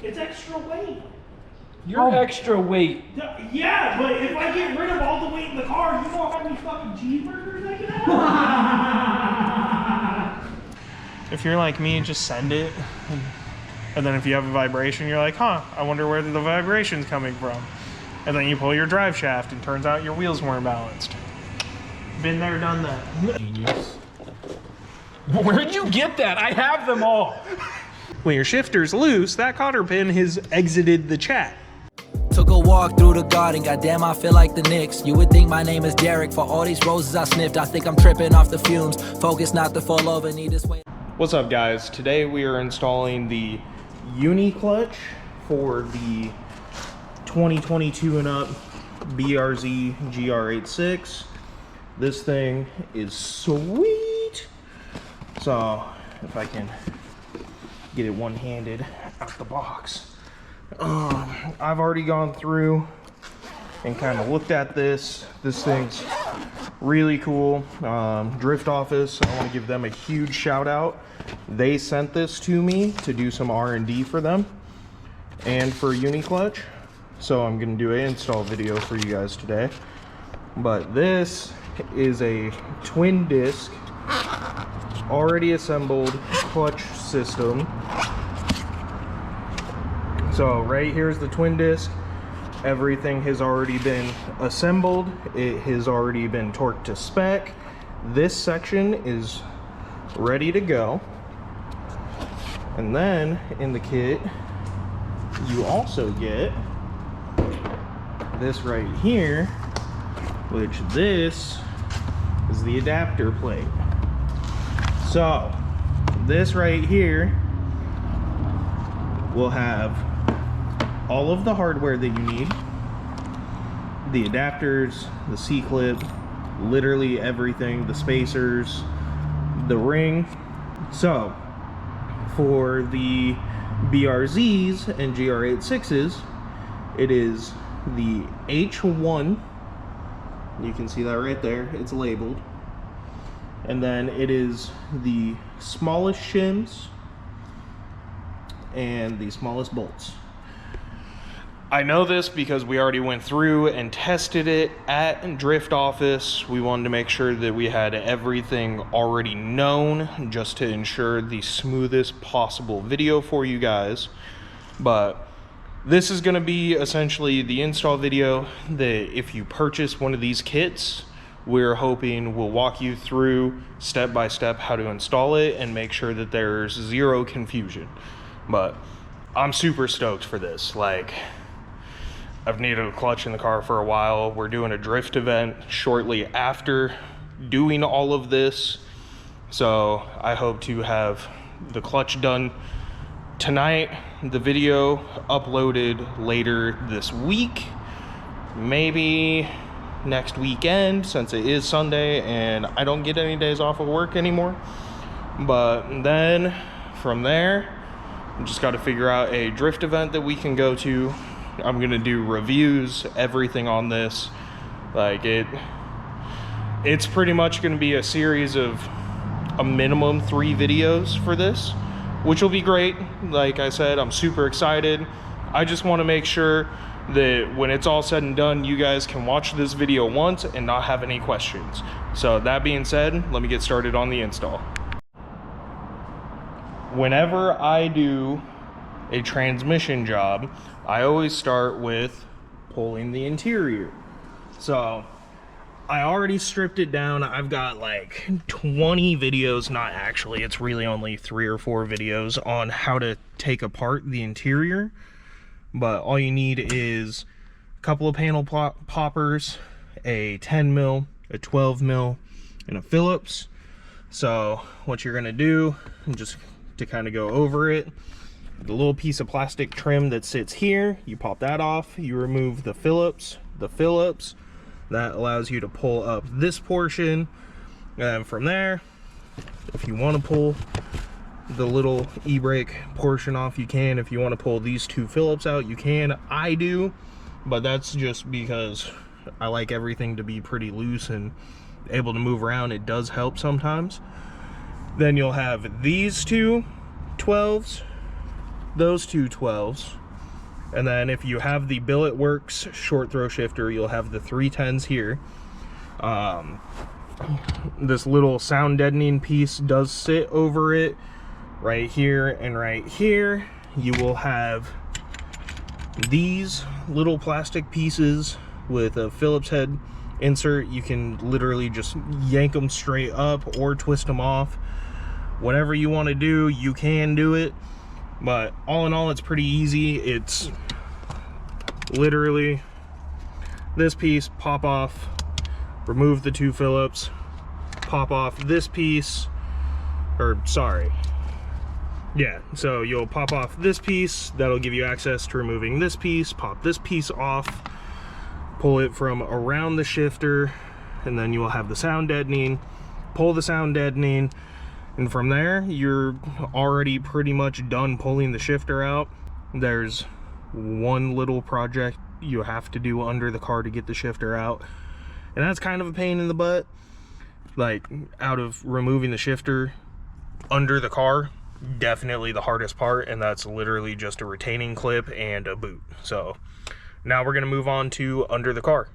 It's extra weight. You're extra weight. Yeah, but if I get rid of all the weight in the car, you know how many fucking cheeseburgers I can have? If you're like me, just send it. And then if you have a vibration, you're like, huh, I wonder where the vibration's coming from. And then you pull your drive shaft and turns out your wheels weren't balanced. Been there, done that. Genius. Where'd you get that? I have them all. When your shifter's loose, that cotter pin has exited the chat. Took a walk through the garden, goddamn I feel like the Knicks. You would think my name is Derek, for all these roses I sniffed. I think I'm tripping off the fumes, focus not to fall over, need this way. What's up guys? Today we are installing the UniClutch for the 2022 and up BRZ GR86. This thing is sweet. So if I can get it one-handed out the box. I've already gone through and kind of looked at this. This thing's really cool. Drift Office, I want to give them a huge shout out. They sent this to me to do some R&D for them and for UniClutch. So I'm going to do an install video for you guys today. But this is a twin disc, already assembled clutch system. So right here's the twin disc. Everything has already been assembled. It has already been torqued to spec. This section is ready to go. And then in the kit, you also get this right here, which this is the adapter plate. So this right here will have all of the hardware that you need, the adapters, the C-clip, literally everything, the spacers, the ring. So for the BRZs and GR86s, it is the H1, you can see that right there, it's labeled, and then it is the smallest shims and the smallest bolts. I know this because we already went through and tested it at Drift Office. We wanted to make sure that we had everything already known just to ensure the smoothest possible video for you guys. But this is going to be essentially the install video that if you purchase one of these kits, we're hoping will walk you through step by step how to install it and make sure that there's zero confusion. But I'm super stoked for this. Like, I've needed a clutch in the car for a while. We're doing a drift event shortly after doing all of this. So I hope to have the clutch done tonight, the video uploaded later this week, maybe next weekend since it is Sunday and I don't get any days off of work anymore. But then from there, I just got to figure out a drift event that we can go to. I'm gonna do reviews, everything on this. Like it's pretty much gonna be a series of a minimum 3 videos for this, which will be great. Like I said, I'm super excited. I just want to make sure that when it's all said and done, you guys can watch this video once and not have any questions. So that being said, let me get started on the install. Whenever I do a transmission job, I always start with pulling the interior. So I already stripped it down. I've got like 20 videos, not actually, it's really only 3 or 4 videos on how to take apart the interior. But all you need is a couple of panel poppers, a 10 mil, a 12 mil, and a Phillips. So what you're gonna do, just to kind of go over it, the little piece of plastic trim that sits here, you pop that off, you remove the Phillips. That allows you to pull up this portion, and from there, if you want to pull the little e-brake portion off, you can. If you want to pull these 2 Phillips out, you can. I do, but that's just because I like everything to be pretty loose and able to move around. It does help sometimes. Then you'll have these 2 12s. those two 12s. And then if you have the Billet Works short throw shifter, you'll have the 310s here. This little sound deadening piece does sit over it right here, and right here you will have these little plastic pieces with a Phillips head insert. You can literally just yank them straight up or twist them off. Whatever you want to do, you can do it. But all in all, it's pretty easy. It's literally this piece, pop off, remove the two Phillips, pop off this piece, or sorry. Yeah, so you'll pop off this piece, that'll give you access to removing this piece, pop this piece off, pull it from around the shifter, and then you will have the sound deadening, pull the sound deadening, and from there, you're already pretty much done pulling the shifter out. There's one little project you have to do under the car to get the shifter out, and that's kind of a pain in the butt. Like, out of removing the shifter under the car, definitely the hardest part, and that's literally just a retaining clip and a boot. So now we're gonna move on to under the car.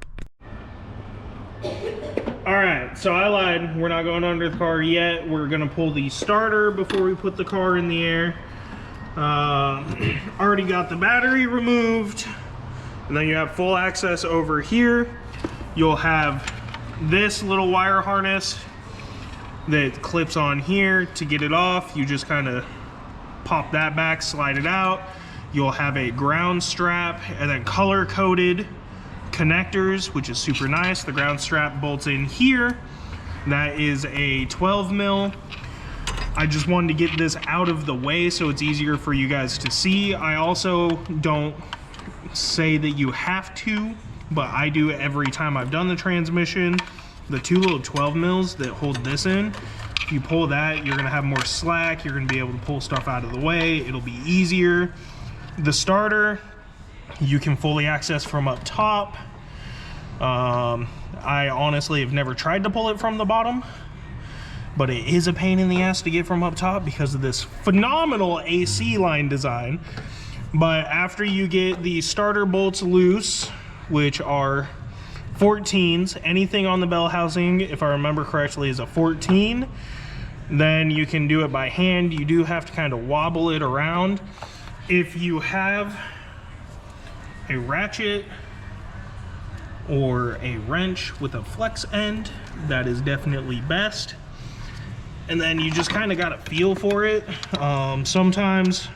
All right, so I lied. We're not going under the car yet. We're gonna pull the starter before we put the car in the air. Already got the battery removed, and then you have full access over here. You'll have this little wire harness that clips on here. To get it off, you just kind of pop that back, slide it out. You'll have a ground strap and then color-coded connectors, which is super nice. The ground strap bolts in here. That is a 12 mil. I just wanted to get this out of the way so it's easier for you guys to see. I also don't say that you have to, but I do every time I've done the transmission. The two little 12 mils that hold this in, if you pull that, you're gonna have more slack. You're gonna be able to pull stuff out of the way. It'll be easier. The starter, you can fully access from up top. I honestly have never tried to pull it from the bottom, but it is a pain in the ass to get from up top because of this phenomenal AC line design. But after you get the starter bolts loose, which are 14s, anything on the bell housing, if I remember correctly, is a 14, then you can do it by hand. You do have to kind of wobble it around. If you have a ratchet or a wrench with a flex end, that is definitely best. And then you just kind of got to feel for it. Sometimes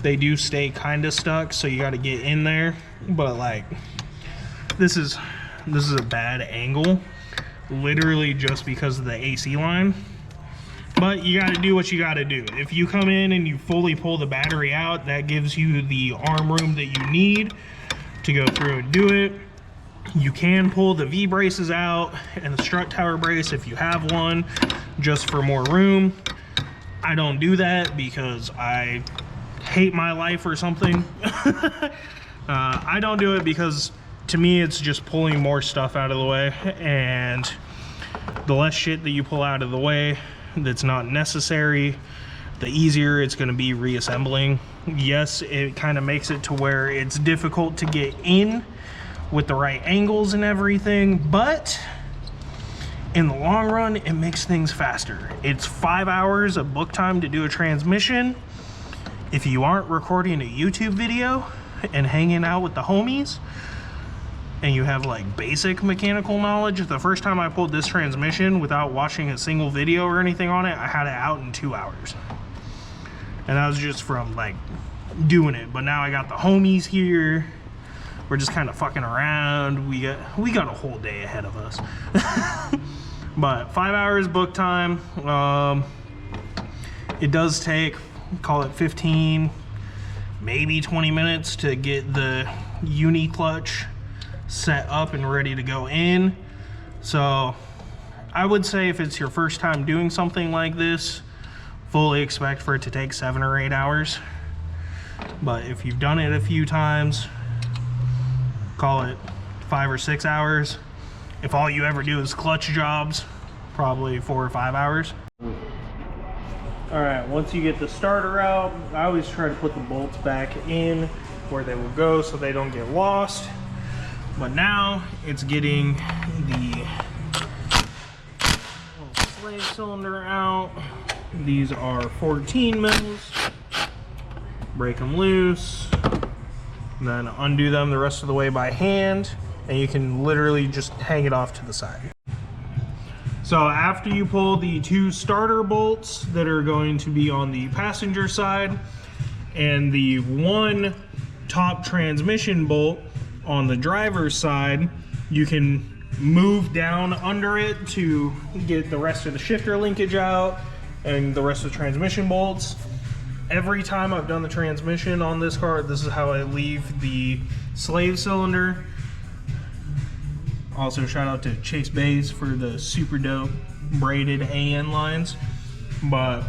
they do stay kind of stuck, so you got to get in there. But like, this is a bad angle, literally just because of the AC line. But you got to do what you got to do. If you come in and you fully pull the battery out, that gives you the arm room that you need to go through and do it. You can pull the V braces out and the strut tower brace if you have one, just for more room. I don't do that because I hate my life or something. I don't do it because to me it's just pulling more stuff out of the way, and the less shit that you pull out of the way that's not necessary, the easier it's going to be reassembling. Yes, it kind of makes it to where it's difficult to get in with the right angles and everything, but in the long run it makes things faster. It's 5 hours of book time to do a transmission. If you aren't recording a YouTube video and hanging out with the homies and you have like basic mechanical knowledge, the first time I pulled this transmission without watching a single video or anything on it, I had it out in 2 hours. And that was just from like doing it. But now I got the homies here. We're just kind of fucking around. We got a whole day ahead of us. But 5 hours book time. It does take, call it 15, maybe 20 minutes to get the UniClutch set up and ready to go in. So I would say if it's your first time doing something like this, fully expect for it to take 7 or 8 hours. But if you've done it a few times, call it 5 or 6 hours. If all you ever do is clutch jobs, probably 4 or 5 hours. All right, once you get the starter out, I always try to put the bolts back in where they will go so they don't get lost. But now it's getting the slave cylinder out. These are 14 mils. Break them loose, and then undo them the rest of the way by hand, and you can literally just hang it off to the side. So after you pull the 2 starter bolts that are going to be on the passenger side and the 1 top transmission bolt on the driver's side, you can move down under it to get the rest of the shifter linkage out and the rest of the transmission bolts. Every time I've done the transmission on this car, this is how I leave the slave cylinder. Also, shout out to Chase Bays for the super dope braided AN lines. But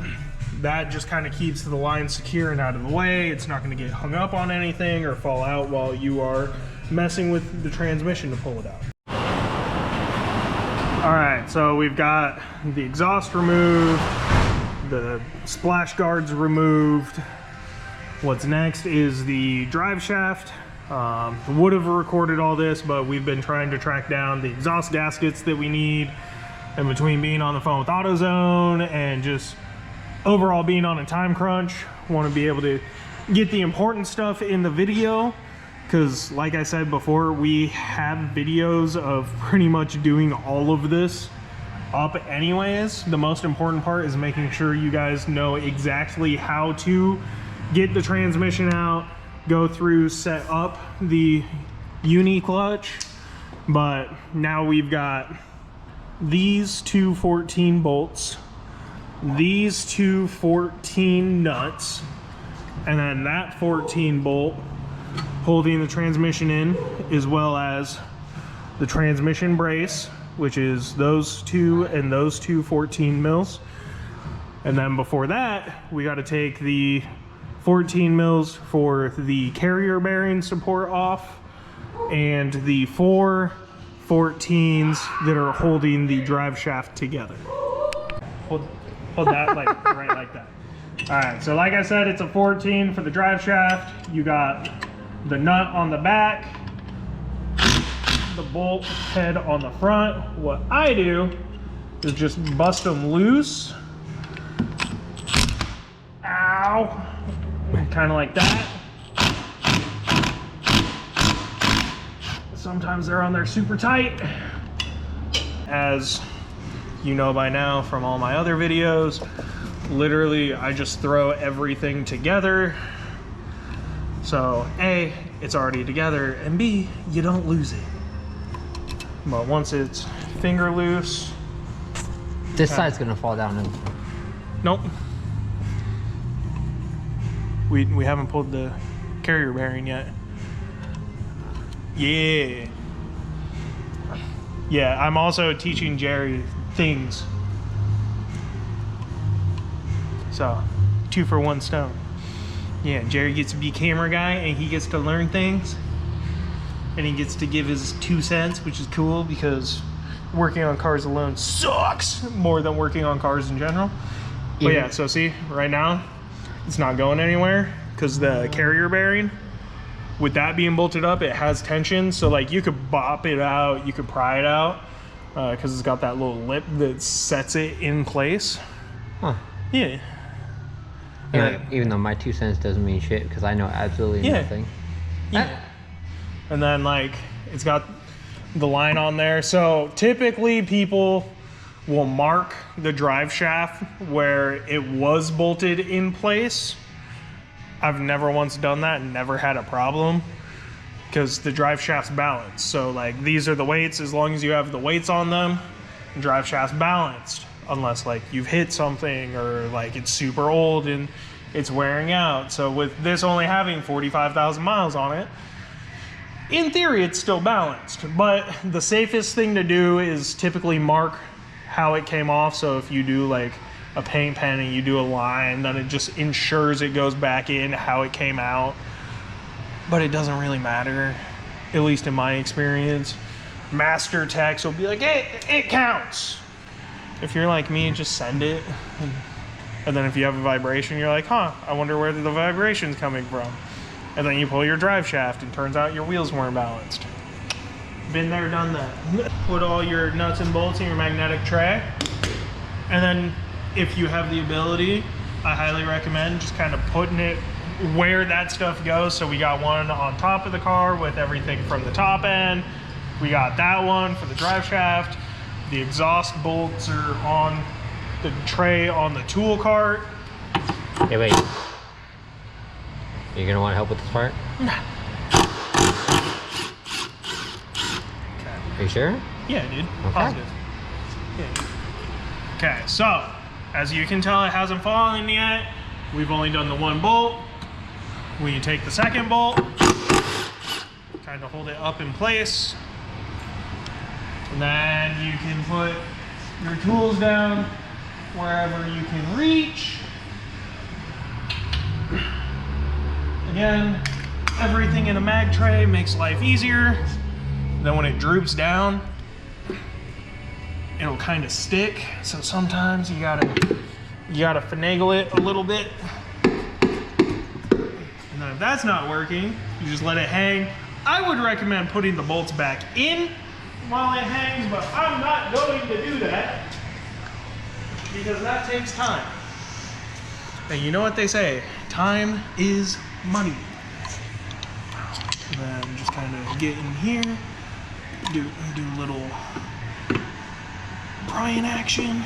that just kind of keeps the line secure and out of the way. It's not going to get hung up on anything or fall out while you are messing with the transmission to pull it out. Alright, so we've got the exhaust removed, the splash guards removed. What's next is the drive shaft. Would have recorded all this, but we've been trying to track down the exhaust gaskets that we need. And between being on the phone with AutoZone and just overall being on a time crunch, want to be able to get the important stuff in the video. Because like I said before, we have videos of pretty much doing all of this up anyways. The most important part is making sure you guys know exactly how to get the transmission out, go through, set up the UniClutch. But now we've got these 2 14 bolts, these 2 14 nuts, and then that 14 bolt holding the transmission in, as well as the transmission brace, which is those 2 and those 2 14 mils. And then before that, we got to take the 14 mils for the carrier bearing support off and the 4 14s that are holding the drive shaft together. Hold that like right like that. All right, so like I said, it's a 14 for the drive shaft. You got the nut on the back, the bolt head on the front. What I do is just bust them loose. Ow. Kind of like that. Sometimes they're on there super tight. As you know by now from all my other videos, literally I just throw everything together. So A, it's already together, and B, you don't lose it. But once it's finger loose. This side's gonna fall down. Nope. We haven't pulled the carrier bearing yet. Yeah. Yeah, I'm also teaching Jerry things. So, 2 for 1 stone. Yeah, Jerry gets to be camera guy and he gets to learn things. And he gets to give his 2 cents, which is cool because working on cars alone sucks more than working on cars in general. But yeah, so see, right now, it's not going anywhere because the carrier bearing, with that being bolted up, it has tension. So like you could bop it out, you could pry it out because it's got that little lip that sets it in place. Huh. Yeah. Even though my 2 cents doesn't mean shit because I know absolutely nothing. Yeah. And then like it's got the line on there. So typically people will mark the drive shaft where it was bolted in place. I've never once done that and never had a problem because the drive shaft's balanced. So like these are the weights. As long as you have the weights on them, the drive shaft's balanced. Unless like you've hit something or like it's super old and it's wearing out. So with this only having 45,000 miles on it, in theory it's still balanced. But the safest thing to do is typically mark how it came off. So if you do like a paint pen and you do a line, then it just ensures it goes back in how it came out. But it doesn't really matter, at least in my experience. Master techs will be like, hey, it counts. If you're like me, just send it and And then if you have a vibration, you're like, huh, I wonder where the vibration's coming from. And then you pull your drive shaft and turns out your wheels weren't balanced. Been there, done that. Put all your nuts and bolts in your magnetic tray. And then if you have the ability, I highly recommend just kind of putting it where that stuff goes. So we got one on top of the car with everything from the top end. We got that one for the drive shaft. The exhaust bolts are on the tray on the tool cart. Hey, wait. You're gonna want help with this part? Nah. Are you sure? Yeah, dude. Okay. Positive. Yeah. Okay, so as you can tell, it hasn't fallen yet. We've only done the one bolt. When you take the second bolt, kind of hold it up in place. And then you can put your tools down wherever you can reach. Again, everything in a mag tray makes life easier. Then when it droops down, it'll kind of stick. So sometimes you gotta finagle it a little bit. And then if that's not working, you just let it hang. I would recommend putting the bolts back in while it hangs, but I'm not going to do that because that takes time. And you know what they say, time is money. And then just kind of get in here, do a little prying action.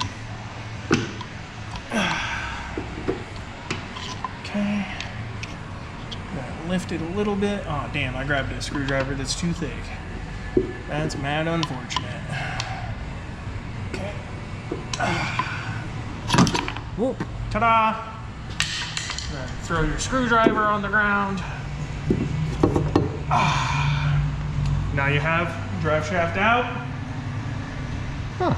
Okay. Lift it a little bit. Oh damn, I grabbed a screwdriver that's too thick. That's mad unfortunate. Okay. Whoa. Ta-da! Throw your screwdriver on the ground. Now you have drive shaft out. Huh.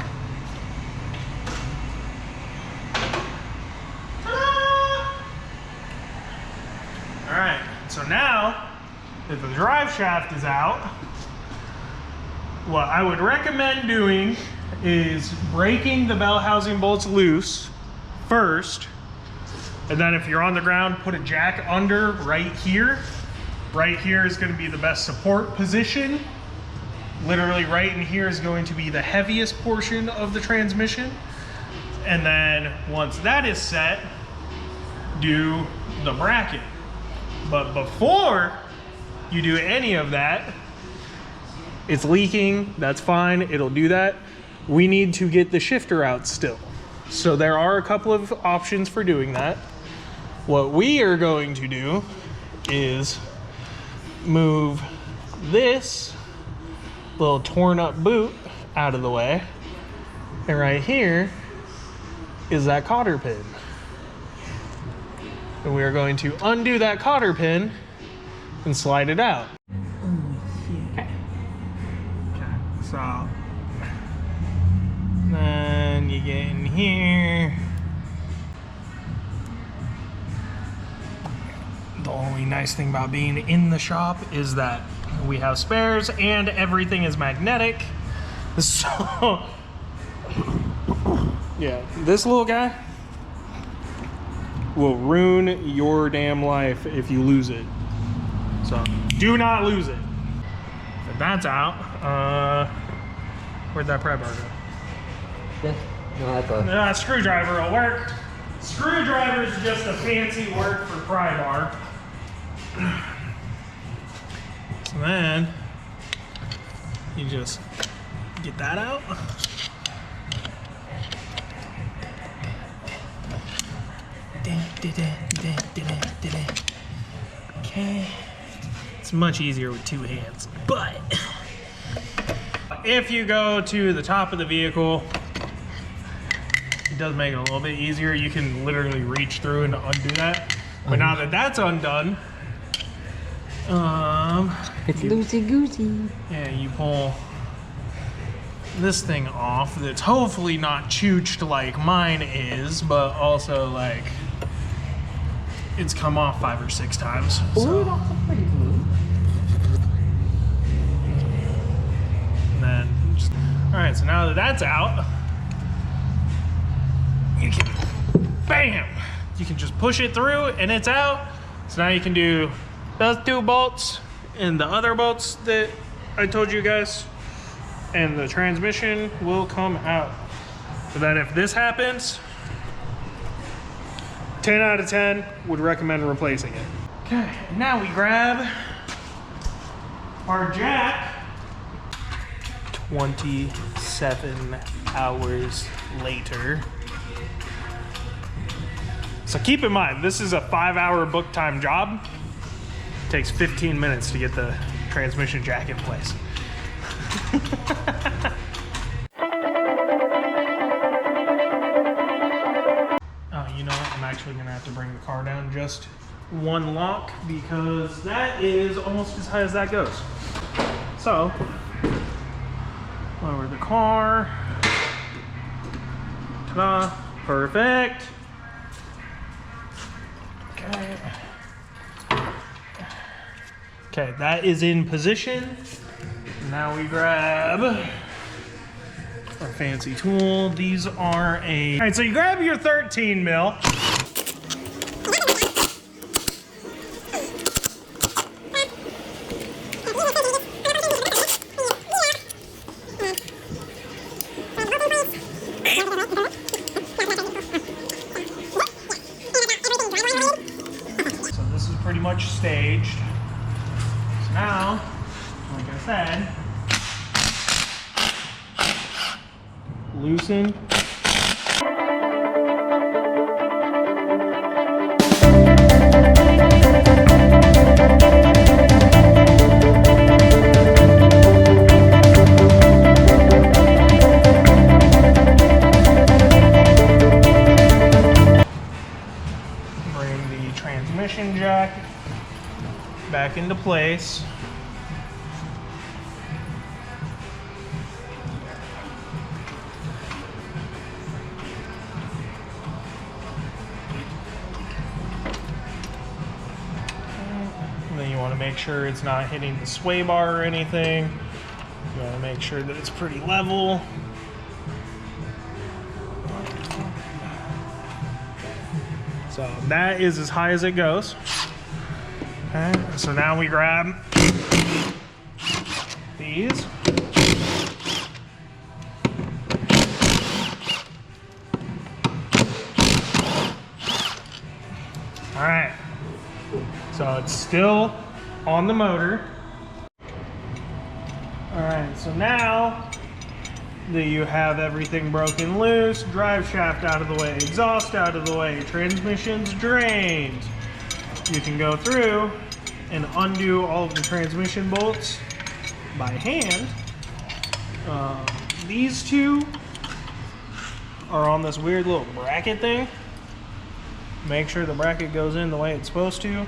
All right, so now that the drive shaft is out, what I would recommend doing is breaking the bell housing bolts loose first. And then if you're on the ground, put a jack under right here. Right here is going to be the best support position. Literally right in here is going to be the heaviest portion of the transmission. And then once that is set, do the bracket. But before you do any of that, it's leaking, that's fine, it'll do that. We need to get the shifter out still. So there are a couple of options for doing that. What we are going to do is move this little torn up boot out of the way. And right here is that cotter pin. And we are going to undo that cotter pin and slide it out. Okay. So then you get in here. The only nice thing about being in the shop is that we have spares and everything is magnetic. So yeah, this little guy will ruin your damn life if you lose it. So do not lose it. But that's out. Where'd that pry bar go? Yeah. No, that's a... Screwdriver will work. Screwdriver is just a fancy word for pry bar. So then you just get that out. Okay. It's much easier with two hands, but if you go to the top of the vehicle, it does make it a little bit easier. You can literally reach through and undo that. But now that that's undone, it's loosey-goosey. yeah, you pull this thing off that's hopefully not chooched like mine is, but also like it's come off 5 or 6 times. So. And then all right, so now that that's out, you can bam, you can just push it through and it's out. So now you can do those 2 bolts and the other bolts that I told you guys, and the transmission will come out. So that if this happens, 10 out of 10 would recommend replacing it. Okay, now we grab our jack. 27 hours later. So keep in mind, this is a 5-hour book time job. It takes 15 minutes to get the transmission jack in place. You know what? I'm actually gonna have to bring the car down just 1 lock because that is almost as high as that goes. So, lower the car. Ta-da, perfect. Okay. Okay, that is in position. Now we grab our fancy tool. These are all right, so you grab your 13 mil. So this is pretty much staged. So now, like I said, loosen. Bring the transmission jack back into place. Then you want to make sure it's not hitting the sway bar or anything. You want to make sure that it's pretty level. So that is as high as it goes. Okay, so now we grab these. All right. So it's still on the motor. All right, so now that you have everything broken loose, drive shaft out of the way, exhaust out of the way, transmission's drained, you can go through and undo all of the transmission bolts by hand. These two are on this weird little bracket thing. Make sure the bracket goes in the way it's supposed to.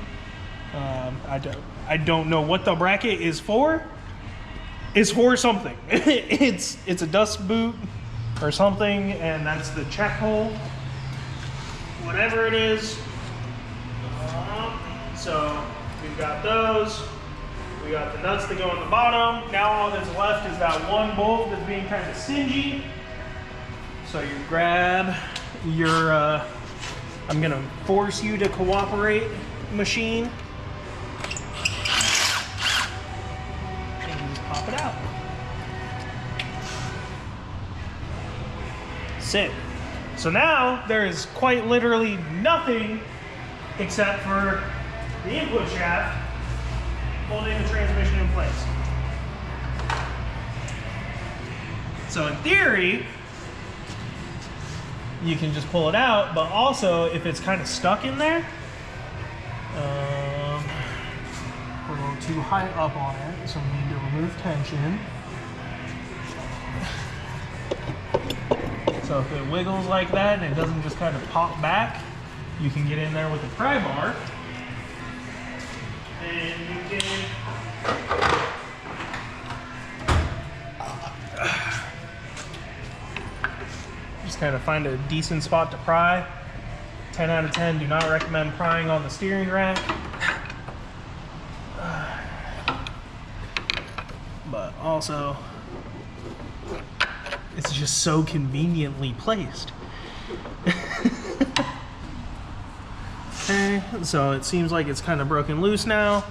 I don't know what the bracket is for. It's for something. it's a dust boot or something, and that's the check hole. Whatever it is. So we've got those. We got the nuts that go on the bottom. Now all that's left is that one bolt that's being kind of stingy. So you grab your, I'm gonna force you to cooperate machine. And just pop it out. Sick. So now there is quite literally nothing except for the input shaft holding the transmission in place. So in theory, you can just pull it out, but also if it's kind of stuck in there, we're a little too high up on it, so we need to remove tension. So if it wiggles like that and it doesn't just kind of pop back, you can get in there with a pry bar and you can just kind of find a decent spot to pry. 10 out of 10, do not recommend prying on the steering rack. But also, it's just so conveniently placed. Okay, so it seems like it's kind of broken loose now.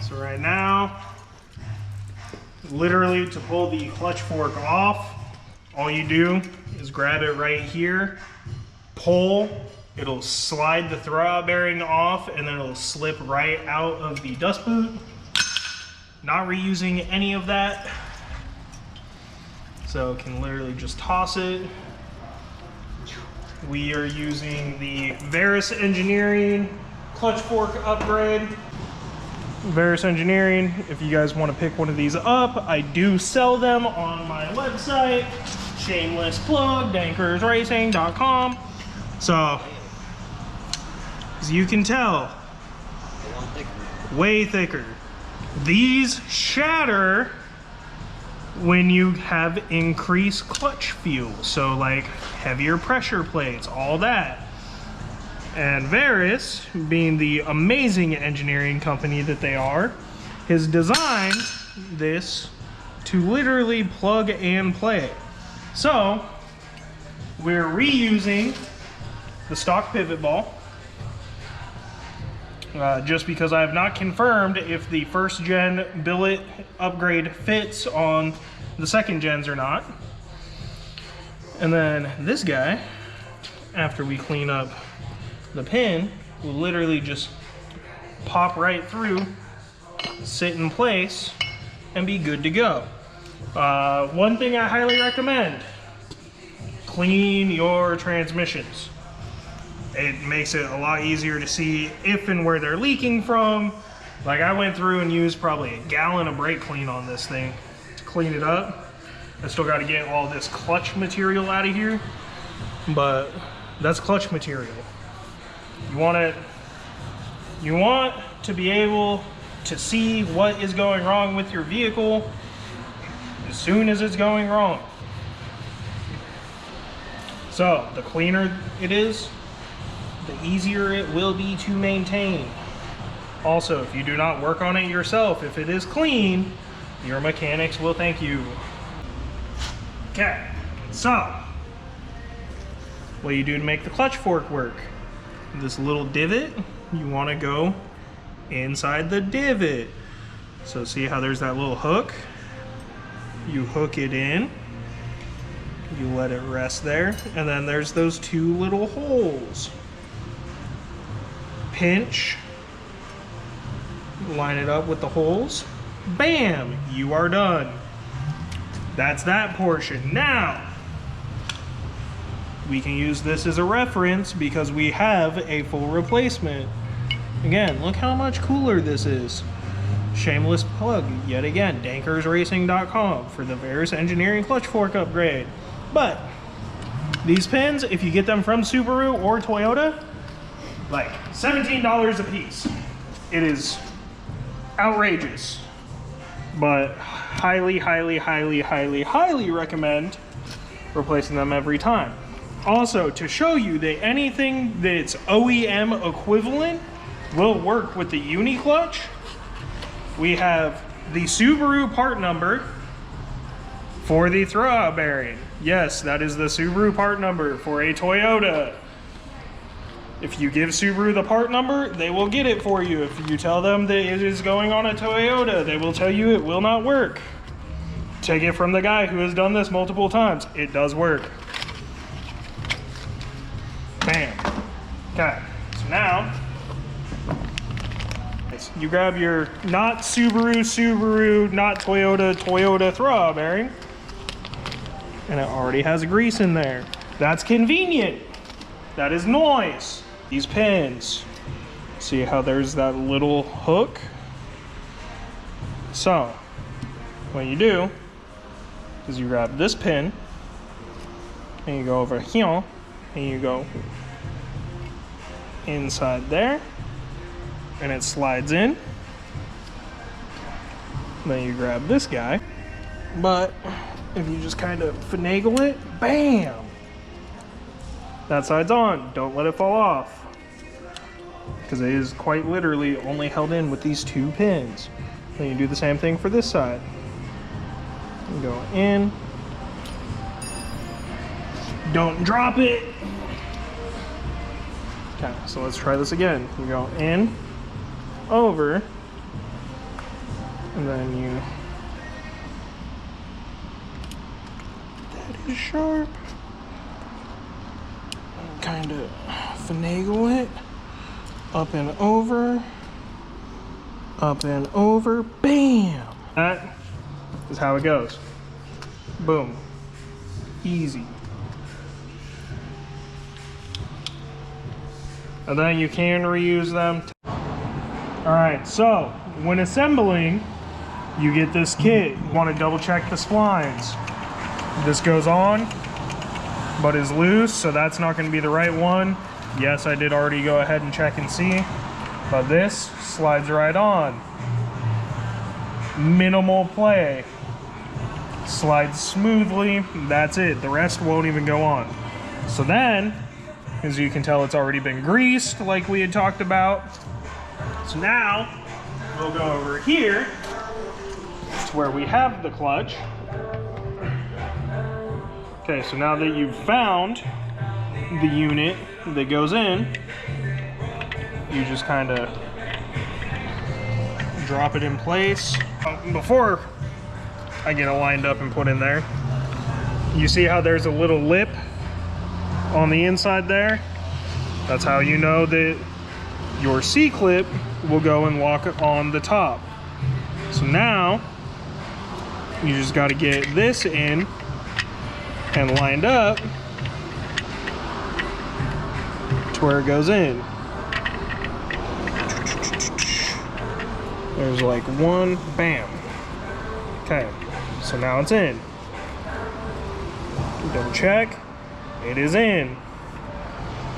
So right now, literally to pull the clutch fork off, all you do is grab it right here, pull, it'll slide the throwout bearing off, and then it'll slip right out of the dust boot. Not reusing any of that. So can literally just toss it. We are using the Veris Engineering clutch fork upgrade. Veris Engineering, if you guys want to pick one of these up, I do sell them on my website. Shameless plug, dankersracing.com. So, as you can tell, way thicker. These shatter when you have increased clutch feel. So like heavier pressure plates, all that. And Veris, being the amazing engineering company that they are, has designed this to literally plug and play. So, we're reusing the stock pivot ball, just because I have not confirmed if the first gen billet upgrade fits on the second gens or not. And then this guy, after we clean up the pin, will literally just pop right through, sit in place, and be good to go. One thing I highly recommend, clean your transmissions. It makes it a lot easier to see if and where they're leaking from. Like I went through and used probably a gallon of brake clean on this thing to clean it up. I still got to get all this clutch material out of here, but that's clutch material. You want to be able to see what is going wrong with your vehicle as soon as it's going wrong. So the cleaner it is, the easier it will be to maintain. Also, if you do not work on it yourself, if it is clean, your mechanics will thank you. Okay, so what do you do to make the clutch fork work? This little divot, you want to go inside the divot. So see how there's that little hook? You hook it in, you let it rest there, and then there's those two little holes. Pinch, line it up with the holes, bam, you are done. That's that portion. Now, we can use this as a reference because we have a full replacement. Again, look how much cooler this is. Shameless plug, yet again, dankersracing.com for the Veris Engineering clutch fork upgrade. But these pins, if you get them from Subaru or Toyota, like $17 a piece. It is outrageous, but highly, highly, highly, highly, highly recommend replacing them every time. Also, to show you that anything that's OEM equivalent will work with the UniClutch, we have the Subaru part number for the throwout bearing. Yes, that is the Subaru part number for a Toyota. If you give Subaru the part number, they will get it for you. If you tell them that it is going on a Toyota, they will tell you it will not work. Take it from the guy who has done this multiple times. It does work. Bam. Okay, so now, you grab your not Subaru, not Toyota throwout bearing, and it already has grease in there. That's convenient. That is noise. These pins, see how there's that little hook? So, what you do is you grab this pin, and you go over here, and you go inside there, and it slides in. Then you grab this guy. But if you just kind of finagle it, bam! That side's on. Don't let it fall off, because it is quite literally only held in with these 2 pins. Then you do the same thing for this side. You go in. Don't drop it. Okay, so let's try this again. You go in, over, and then you... That is sharp. Kind of finagle it. Up and over. Up and over. Bam! That is how it goes. Boom. Easy. And then you can reuse them. Alright, so when assembling, you get this kit. You want to double check the splines. This goes on, but is loose, so that's not going to be the right one. Yes, I did already go ahead and check and see, but this slides right on. Minimal play. Slides smoothly, that's it. The rest won't even go on. So then, as you can tell, it's already been greased like we had talked about. So now, we'll go over here to where we have the clutch. Okay, so now that you've found the unit that goes in, you just kind of drop it in place. Before I get it lined up and put in there, you see how there's a little lip on the inside there? That's how you know that your C-clip will go and lock it on the top. So now, you just got to get this in and lined up to where it goes in. There's like one, bam. Okay, so now it's in. Double check, it is in.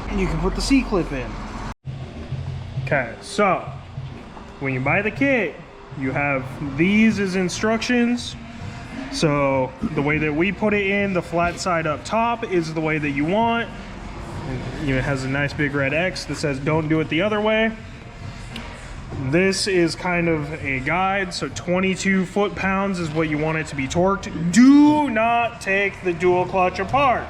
And you can put the C-clip in. Okay, so when you buy the kit, you have these as instructions. So the way that we put it in, the flat side up top is the way that you want. It has a nice big red X that says don't do it the other way. This is kind of a guide, so 22 foot-pounds is what you want it to be torqued. Do not take the dual clutch apart.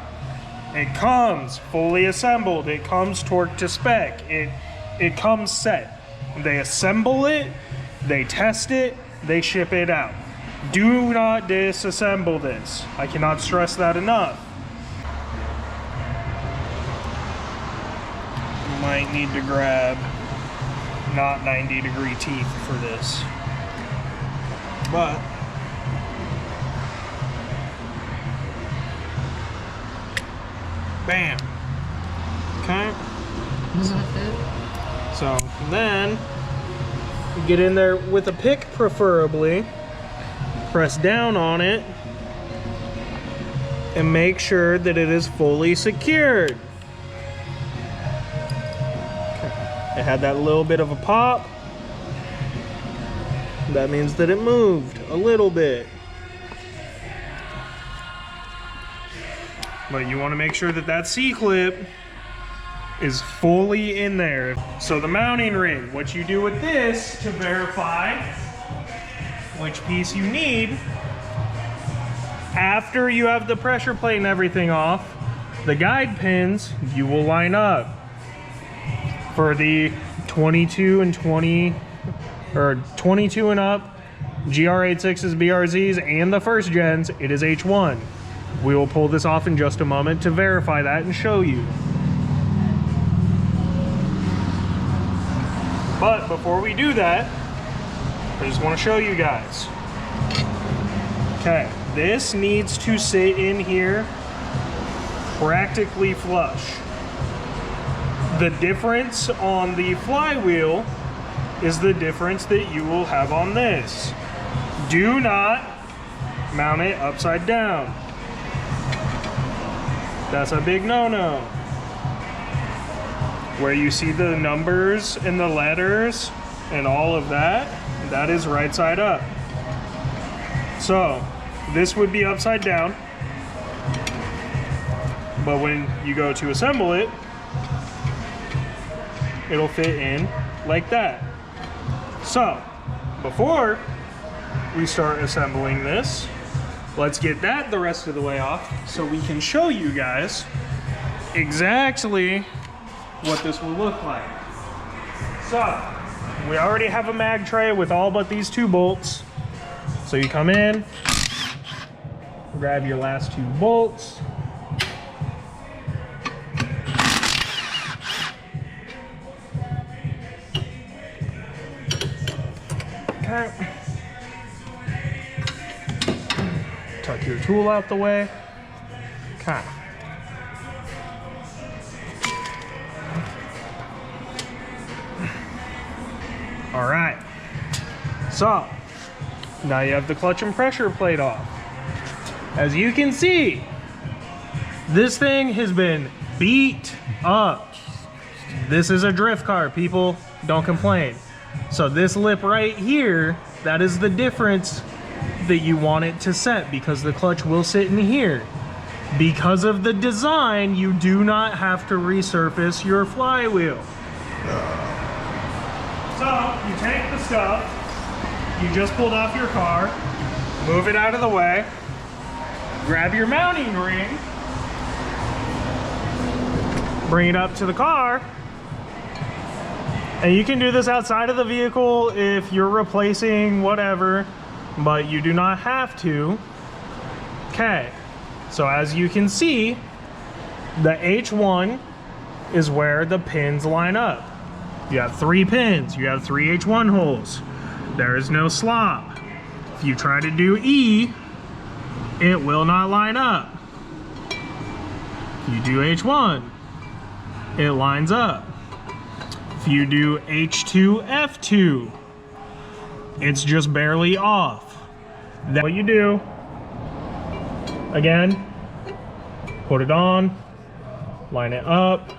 It comes fully assembled. It comes torqued to spec. It comes set. They assemble it, they test it, they ship it out. Do not disassemble this. I cannot stress that enough. You might need to grab not 90-degree teeth for this. But bam. Okay. Does that fit? So then you get in there with a pick, preferably. Press down on it and make sure that it is fully secured. Okay. It had that little bit of a pop. That means that it moved a little bit. But you want to make sure that that C-clip is fully in there. So the mounting ring, what you do with this to verify which piece you need, after you have the pressure plate and everything off, the guide pins you will line up. For the 22 and 20, or 22 and up, GR86s, BRZs, and the first gens, it is H1. We will pull this off in just a moment to verify that and show you. But before we do that, I just want to show you guys. Okay, this needs to sit in here practically flush. The difference on the flywheel is the difference that you will have on this. Do not mount it upside down. That's a big no-no. Where you see the numbers and the letters and all of that, that is right side up. So this would be upside down, but when you go to assemble it, it'll fit in like that. So before we start assembling this, let's get that the rest of the way off so we can show you guys exactly what this will look like. So we already have a mag tray with all but these 2 bolts. So you come in, grab your last 2 bolts. Okay. Tuck your tool out the way. Okay. All right. So now you have the clutch and pressure plate off. As you can see, this thing has been beat up. This is a drift car, people. Don't complain. So this lip right here, that is the difference that you want it to set, because the clutch will sit in here. Because of the design, you do not have to resurface your flywheel. So you take the stuff you just pulled off your car, move it out of the way, grab your mounting ring, bring it up to the car, and you can do this outside of the vehicle if you're replacing whatever, but you do not have to. Okay, so as you can see, the H1 is where the pins line up. You have 3 pins, you have 3 H1 holes. There is no slop. If you try to do E, it will not line up. If you do H1, it lines up. If you do H2, F2, it's just barely off. That's what you do. Again, put it on, line it up,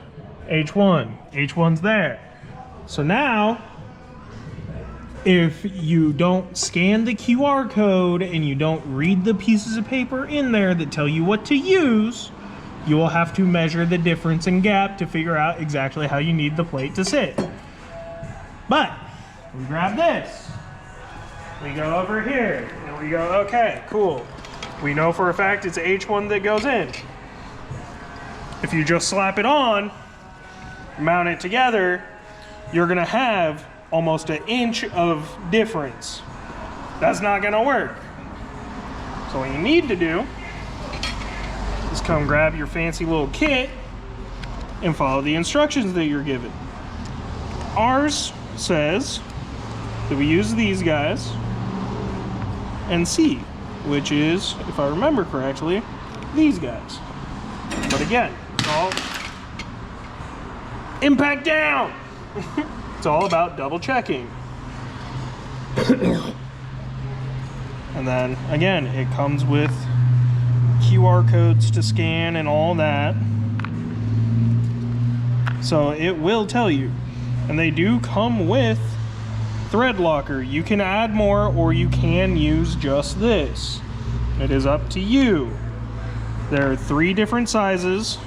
H1. H1's there. So now, if you don't scan the QR code and you don't read the pieces of paper in there that tell you what to use, you will have to measure the difference in gap to figure out exactly how you need the plate to sit. But we grab this, we go over here, and we go, okay, cool. We know for a fact it's H1 that goes in. If you just slap it on, mount it together, you're gonna have almost 1 inch of difference. That's not gonna work. So what you need to do is come grab your fancy little kit and follow the instructions that you're given. Ours says that we use these guys and C, which is, if I remember correctly, these guys. But again, it's all impact down. It's all about double checking. And then again, it comes with QR codes to scan and all that. So it will tell you. And they do come with thread locker. You can add more or you can use just this. It is up to you. There are 3 different sizes.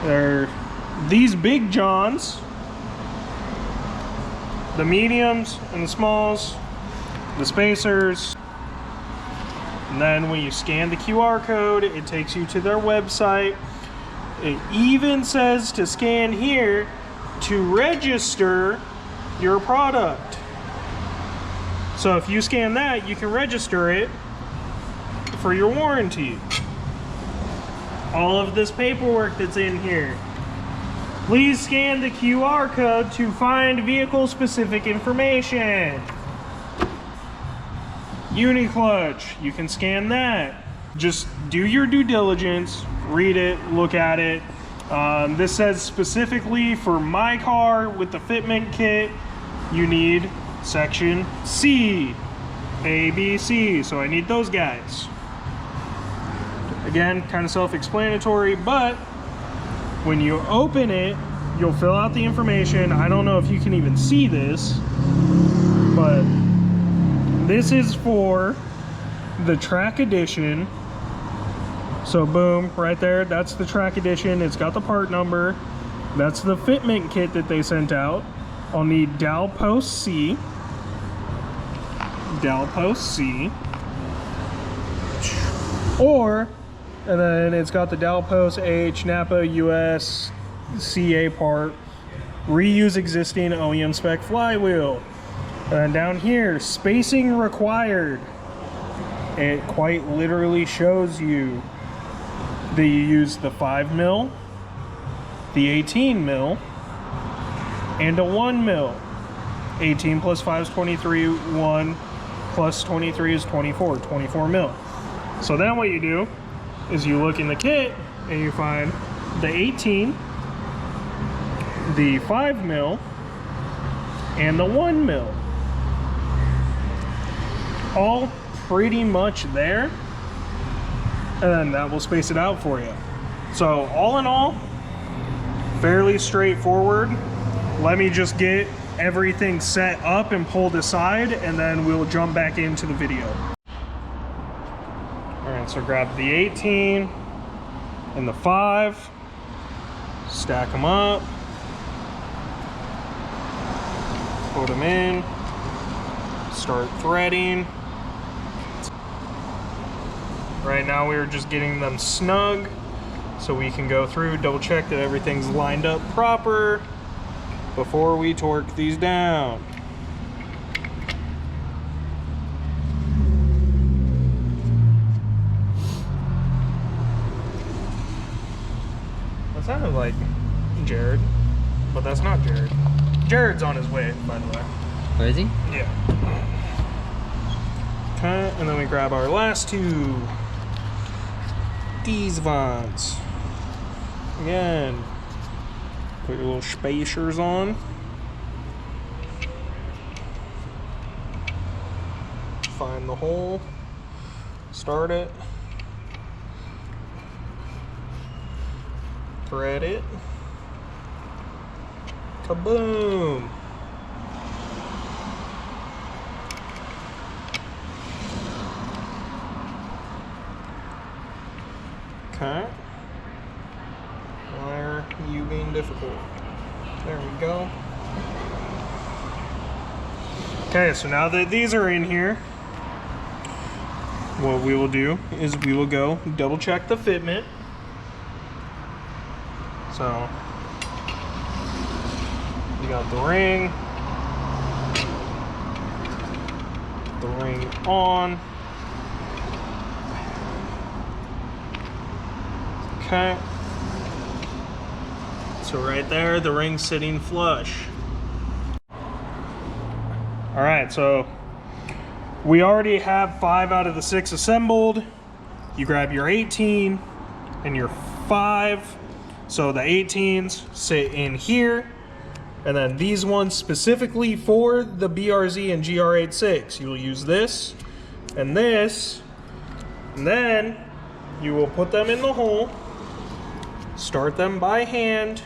There are these big johns, the mediums and the smalls, the spacers. And then when you scan the QR code, it takes you to their website. It even says to scan here to register your product. So if you scan that, you can register it for your warranty. All of this paperwork that's in here. Please scan the QR code to find vehicle-specific information. UniClutch, you can scan that. Just do your due diligence, read it, look at it. This says specifically for my car with the fitment kit, you need section C, A, B, C. So I need those guys. Again, kind of self-explanatory, but when you open it, you'll fill out the information. I don't know if you can even see this, but this is for the track edition. So boom, right there, that's the track edition. It's got the part number. That's the fitment kit that they sent out. I'll need dowel post C. Dowel post C. Or, and then it's got the dowel post H, Napa US, CA part, reuse existing OEM spec flywheel. And down here, spacing required. It quite literally shows you that you use the 5 mil, the 18 mil, and a 1 mil. 18 plus 5 is 23, 1 plus 23 is 24, 24 mil. So then what you do is you look in the kit and you find the 18, the 5 mil, and the 1 mil. All pretty much there. And then that will space it out for you. So all in all, fairly straightforward. Let me just get everything set up and pulled aside, and then we'll jump back into the video. All right, so grab the 18 and the 5, stack them up, put them in, start threading. Right now we're just getting them snug so we can go through, double check that everything's lined up proper before we torque these down. That sounded like Jared, but that's not Jared. Jared's on his way, by the way. Where is he? Yeah. Okay, and then we grab our last two. These vines. Again, put your little spacers on. Find the hole. Start it. Thread it. Kaboom! Okay. Why are you being difficult? There we go. Okay, so now that these are in here, what we will do is we will go double check the fitment. So, you got the ring on. Okay. So right there, the ring's sitting flush. All right, so we already have 5 out of the 6 assembled. You grab your 18 and your 5. So the 18s sit in here, and then these ones specifically for the BRZ and GR86. You will use this and this, and then you will put them in the hole, start them by hand,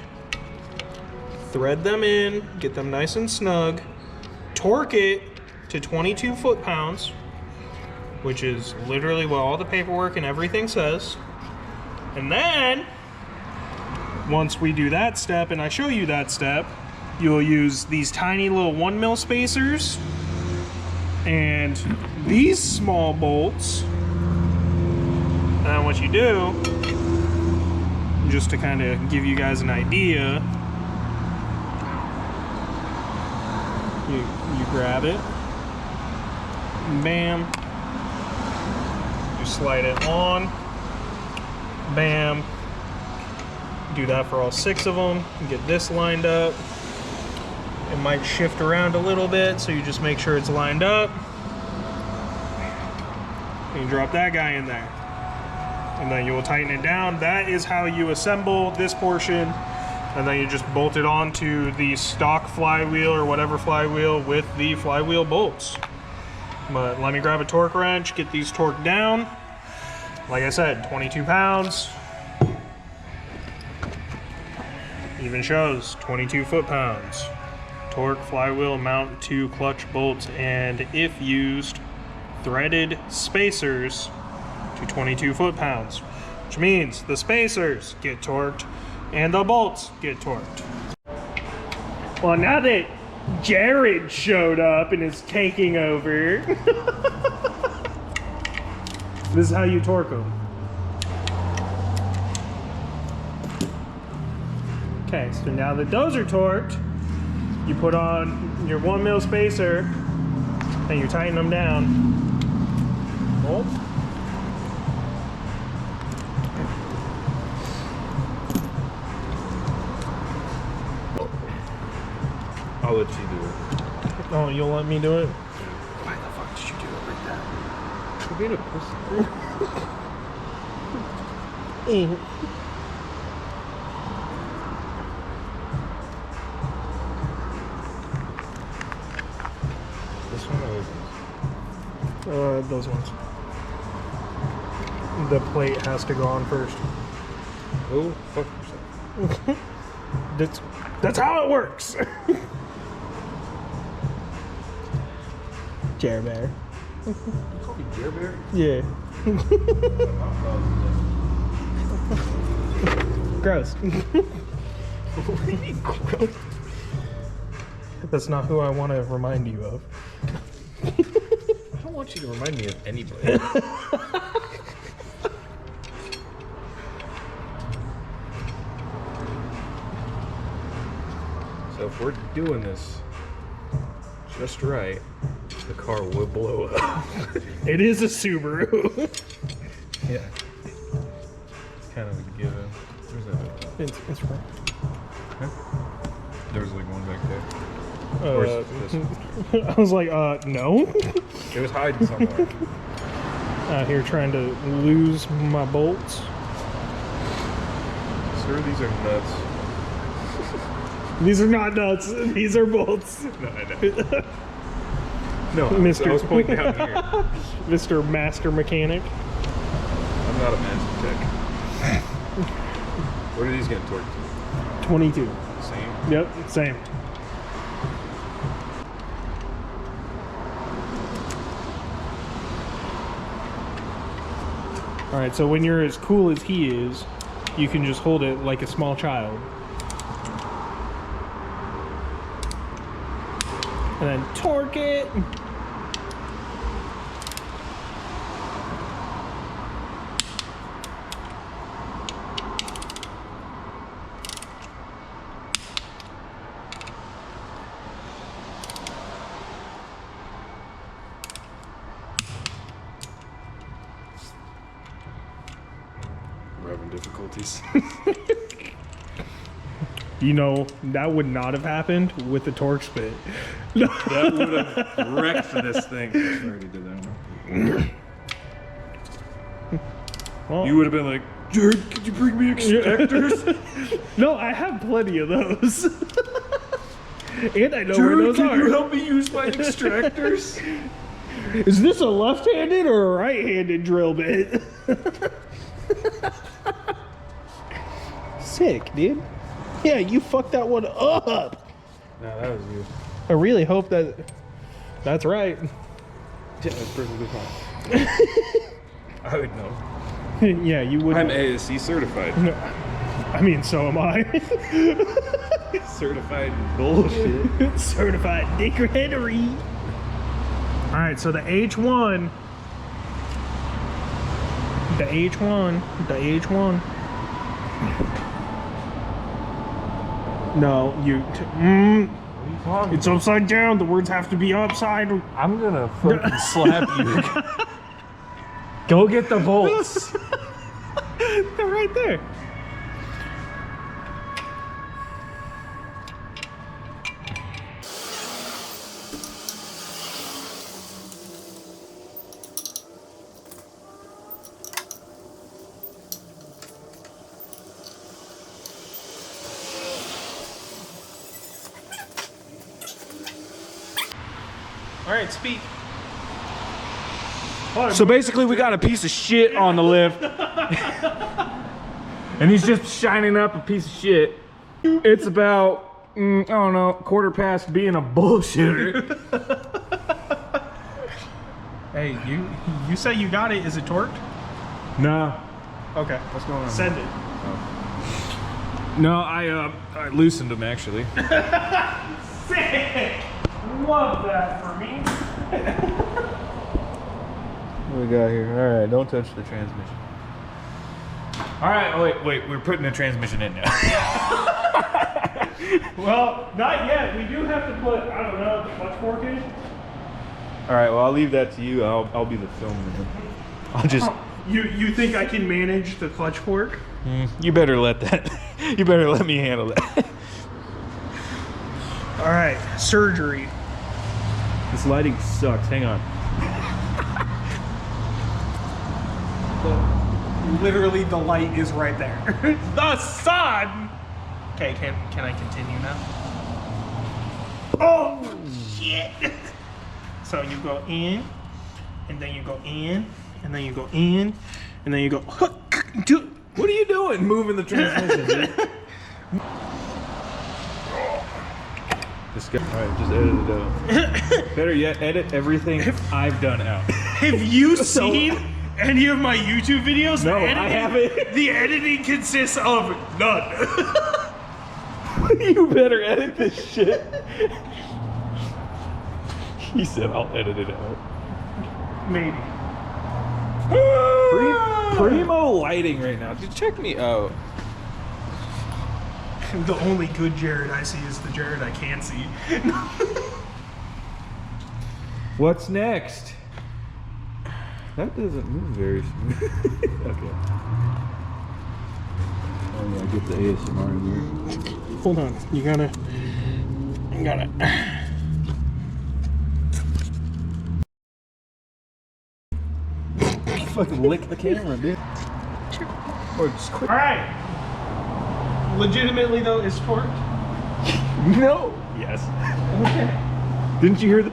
thread them in, get them nice and snug, torque it to 22 foot-pounds, which is literally what all the paperwork and everything says. And then, once we do that step, and I show you that step, you'll use these tiny little 1 mil spacers and these small bolts. And then what you do, just to kind of give you guys an idea, you grab it, bam, you slide it on, bam, do that for all 6 of them, get this lined up. It might shift around a little bit, so you just make sure it's lined up. And you drop that guy in there. And then you will tighten it down. That is how you assemble this portion. And then you just bolt it onto the stock flywheel or whatever flywheel with the flywheel bolts. But let me grab a torque wrench, get these torqued down. Like I said, 22 pounds. even shows 22 foot-pounds. Torque, flywheel, mount, 2 clutch bolts, and if used, threaded spacers to 22 foot-pounds, which means the spacers get torqued and the bolts get torqued. Well, now that Jared showed up and is taking over, this is how you torque them. Okay, so now that those are torqued, you put on your 1 mil spacer and you tighten them down. Bolt. I'll let you do it. Oh, you'll let me do it? Why the fuck did you do it like that? You're being a pussy. This one or this? Those ones. The plate has to go on first. Oh, fuck yourself. That's how it works. Jer Bear. You call me Jer Bear? Yeah. Gross. What do you mean gross? That's not who I want to remind you of. I don't want you to remind me of anybody. So if we're doing this just right, the car would blow up. It is a Subaru. Yeah. It's kind of a given. Where's that? It's right. Huh? There's like one back there. Where's this? I was like, no. It was hiding somewhere. Out here trying to lose my bolts. Sir, these are nuts. These are not nuts. These are bolts. No, I know. No, Mr. I was pointing down here. Mr. Master Mechanic. I'm not a master tech. What are these getting torqued to? 22. Same? Yep, same. Alright, so when you're as cool as he is, you can just hold it like a small child. And then torque it. We're having difficulties. You know, that would not have happened with the torque spit. That would have wrecked this thing. I already did that one. Well, You would have been like, Jared, could you bring me extractors? no, I have plenty of those. And I know where Jared, those can you are. help me use my extractors? Is this a left-handed or a right-handed drill bit? Sick, dude. Yeah, you fucked that one up. No, that was you. I really hope that's right. Yeah, that's perfectly fine. I would know. Yeah, you would. I'm ASC certified. I mean, so am I. Certified bullshit. Certified dickery. All right, so the H1. The H1. No, it's upside down. The words have to be upside. I'm gonna fucking slap you. Go get the bolts. They're right there. All right, speak. So basically, we got a piece of shit on the lift. And he's just shining up a piece of shit. It's about, I don't know, quarter past being a bullshitter. Hey, you say you got it. Is it torqued? Nah. Okay. What's going on? Send it. No, I loosened them actually. Sick. Love that for me. What we got here? All right, don't touch the transmission. All right, wait, we're putting the transmission in now. Well, not yet. We do have to put, I don't know, the clutch fork in. All right, well, I'll leave that to you. I'll be the filmman. I'll just. You think I can manage the clutch fork? You better let that. You better let me handle that. All right, surgery. This lighting sucks. Hang on. Literally, the light is right there. The sun. Okay, can I continue now? Oh shit! So you go in, and then you go in, and then you go in, and then you go. What are you doing? Moving the transmission, dude. This guy. All right, just edit it out. Better yet, edit everything I've done out. Have you seen any of my YouTube videos? No, I haven't. The editing consists of none. You better edit this shit. He said, "I'll edit it out." Maybe. Primo lighting right now. Dude, check me out. The only good Jared I see is the Jared I can't see. What's next? That doesn't move very smooth. Okay. Oh yeah, get the ASMR in there. Hold on, you gotta. Fucking lick the camera, dude. Or just quit. All right. Legitimately though, is torqued. No. Yes. Okay. Didn't you hear the?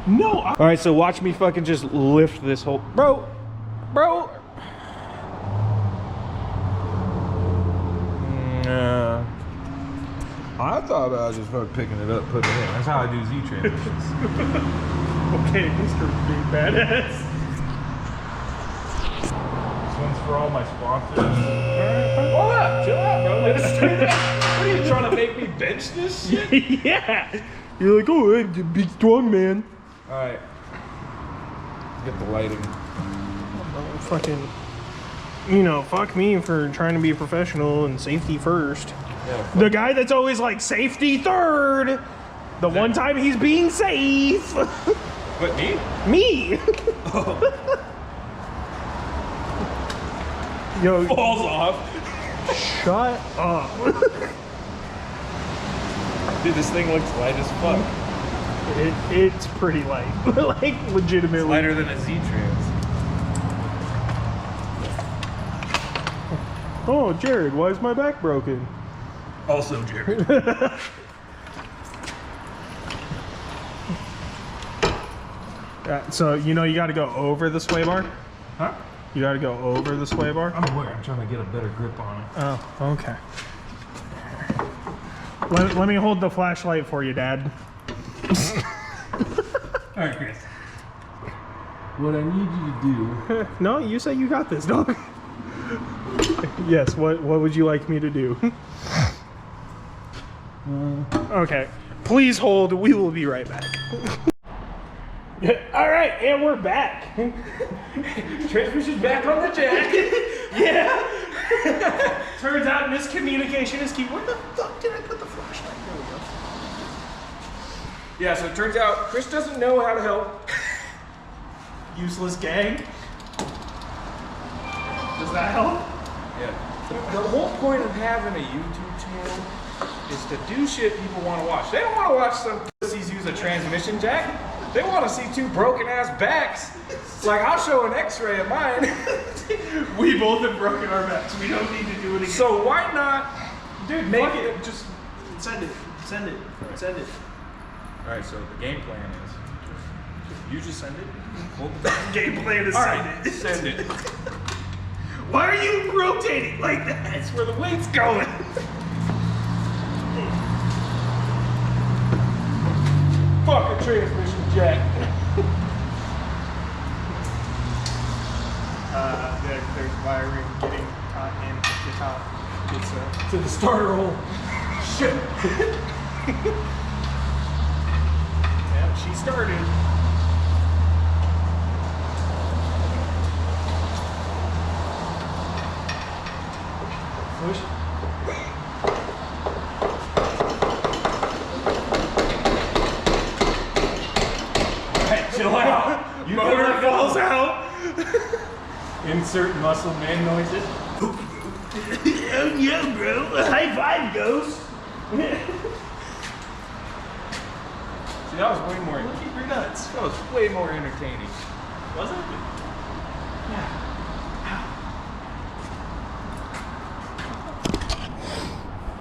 No. All right, so watch me fucking just lift this whole, bro. I thought I was just fucking picking it up, putting it in. That's how I do Z transitions. Okay, Mr. Big Badass. This one's for all my sponsors. Hold up, chill out, bro. Let us do that. What are you trying to make me bench this shit? Yeah. You're like, oh, I'm the big strong man. All right. Get the lighting. Fucking, fuck me for trying to be professional and safety first. Yeah, The guy that's always like safety third. The one time he's being safe. what, me? Me. Yo, Falls off. shut up. Dude, this thing looks light as fuck. It's pretty light. Like, legitimately. It's lighter than a Z-Trans. Oh, Jared, why is my back broken? Also, Jared. So, you got to go over the sway bar? Huh? You got to go over the sway bar? I'm aware. I'm trying to get a better grip on it. Oh, okay. Let me hold the flashlight for you, Dad. All right, Chris. What I need you to do... No, you say you got this, dog. Yes, what would you like me to do? Okay. Please hold. We will be right back. All right, and we're back. Transmission's back on the jack. Yeah. Turns out miscommunication is key. Where the fuck did I put the flashlight? There we go. Yeah, so it turns out Chris doesn't know how to help. Useless gang. Does that help? Yeah. The whole point of having a YouTube channel is to do shit people want to watch. They don't want to watch some pussies use a transmission jack. They want to see two broken ass backs. Like, I'll show an x-ray of mine. We both have broken our backs. We don't need to do it again. So why not, dude, make fuck it, just send it. Send it. Send it. Alright, so the game plan is, you just send it. Hold the Game plan is Alright, send it. send it. Why are you rotating like that? That's where the weight's going. fucking transmission jack. There's wiring getting in the top. It's To the starter hole. Shit. yeah, she started. Push. Alright, chill out. You Motor falls out. Insert muscle man noises. Yeah, bro. High five, Ghost. See, that was way more. Keep your nuts. That was way more entertaining. Was it?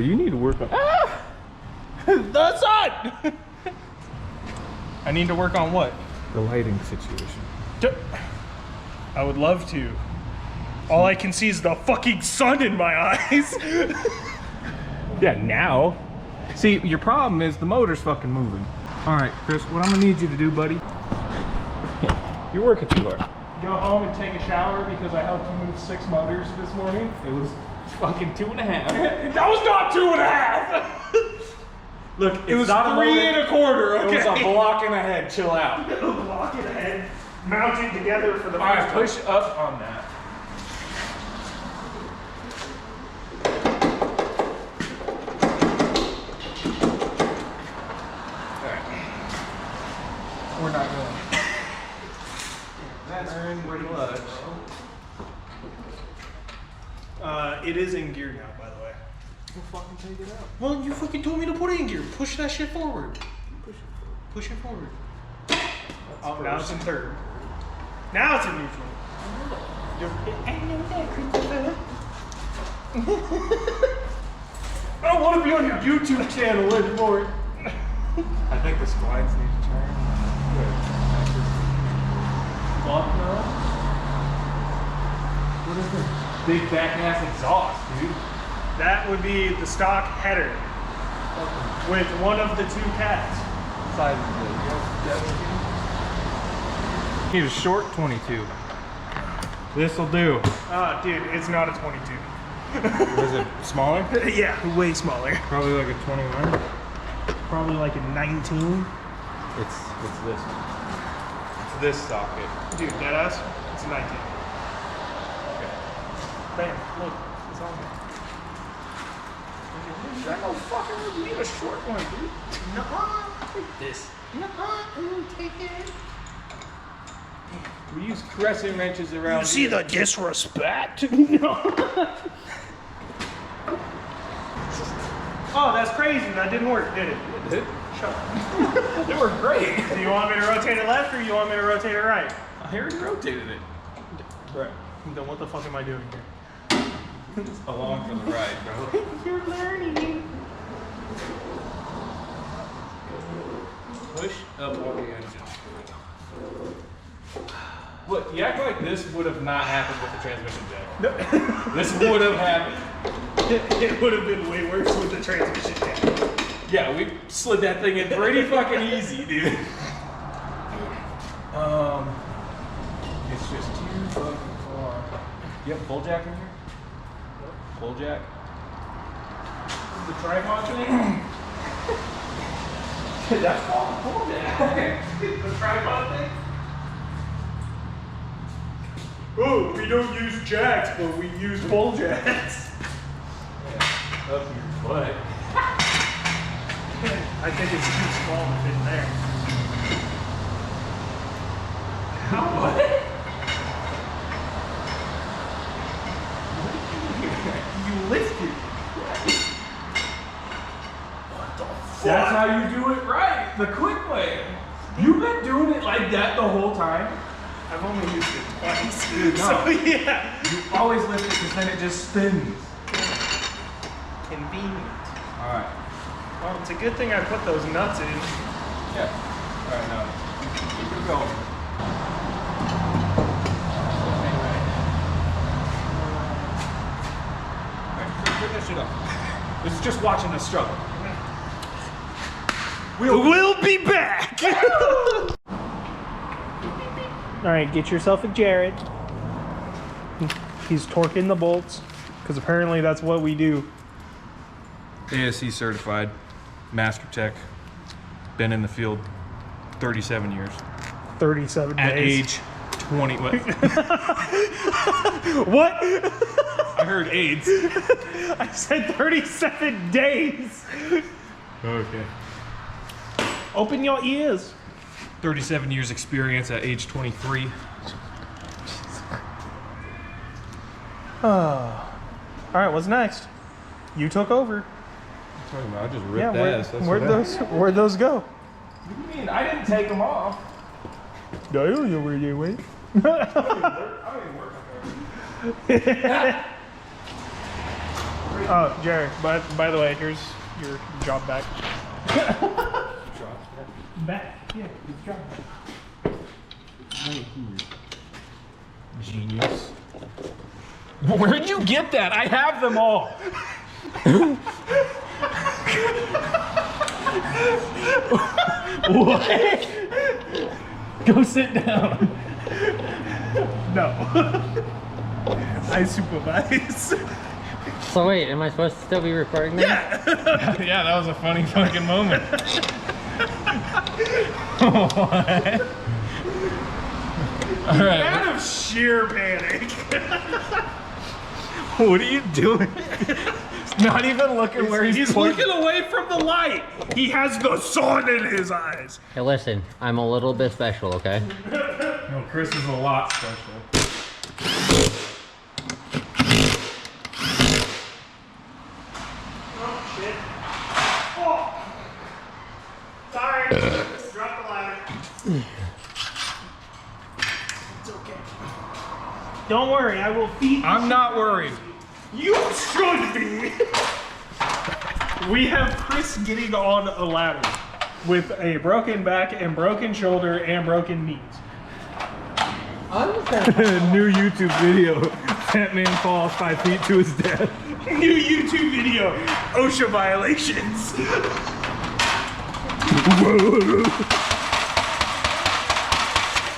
You need to work on. That's on. I need to work on what? The lighting situation. I would love to. All I can see is the fucking sun in my eyes. Yeah, now. See, your problem is the motor's fucking moving. All right, Chris, what I'm gonna need you to do, buddy. You're working too hard. Go home and take a shower because I helped you move 6 motors this morning. It was fucking 2.5. That was not 2.5. Look, It was 3 1/4. Okay. It was a block and a half. Chill out. Block it ahead, mounted together for the All right, first push up on that. We're not going. That's pretty clutch. It is in gear now, by the way. We'll fucking take it out. Well, you fucking told me to put it in gear. Push that shit forward. Push it forward. Oh, now it's in third. Now it's in neutral. I know that, Christopher. I don't want to be on your YouTube channel anymore. I think the splines need to turn. Fuck no. What is this? Big back ass exhaust, dude. That would be the stock header with one of the 2 cats. Size is need a short 22. This'll do. Oh, dude, it's not a 22. Was it smaller? Yeah, way smaller. Probably like a 21. Probably like a 19. It's this one. It's this socket. Dude, deadass, it's a 19. Okay. Bam, look, it's on there. I know fucking you need a short one, dude. This. Take it. We use crescent wrenches around. You see the disrespect? Oh, that's crazy. That didn't work, did it? It did. Shut up. They were great. Do you want me to rotate it left or you want me to rotate it right? I already rotated it. Right. Then what the fuck am I doing here? Along for the ride, bro. You're learning. Push up on the engine. Look, you act like this would have not happened with the transmission jack. This would have happened. It would have been way worse with the transmission jack. Yeah, we slid that thing in pretty fucking easy, dude. It's just too fucking far. You have a pull jack in here? Pull jack? The tripod thing? That's called a pull jack. The tripod thing? Oh, we don't use jacks, but we use pull jacks. Yeah, up your butt. I think it's too small to fit in there. How what? You lifted. What the fuck? That's how you do it right, the quick way. You've been doing it like that the whole time. I've only used it twice. Dude, no. So yeah. You always lift it because then it just spins. Convenient. Alright. Well, it's a good thing I put those nuts in. Yeah. Alright, now keep it going. Alright, turn that shit off. This is just watching us struggle. We'll be back. All right, get yourself a Jared. He's torquing the bolts because apparently that's what we do. ASC certified, master tech, been in the field 37 years. 37 At days. age 20. What? What? I heard AIDS. I said 37 days. Okay. Open your ears. 37 years experience at age 23. All right, what's next? You took over. Talking about, I just ripped Yeah, ass. That's what where'd those go? What do you mean? I didn't take them off. No, you don't know where they went. I don't even work Oh, Jared, by the way, here's your job back. Back? Yeah, your job back. Genius. Where'd you get that? I have them all. What? Go sit down. No. I supervise. So wait, am I supposed to still be recording this? Yeah, that was a funny fucking moment. What? All right. Out of sheer panic. What are you doing? Not even looking where He's looking away from the light. He has the sun in his eyes. Hey, listen, I'm a little bit special, okay? No, Chris is a lot special. Oh, shit. Oh. Sorry. Drop the ladder. It's okay. Don't worry, I will feed you. I'm not worried. You should be. We have Chris getting on a ladder with a broken back and broken shoulder and broken knees. New YouTube video. That man falls 5 feet to his death. New YouTube video, OSHA violations.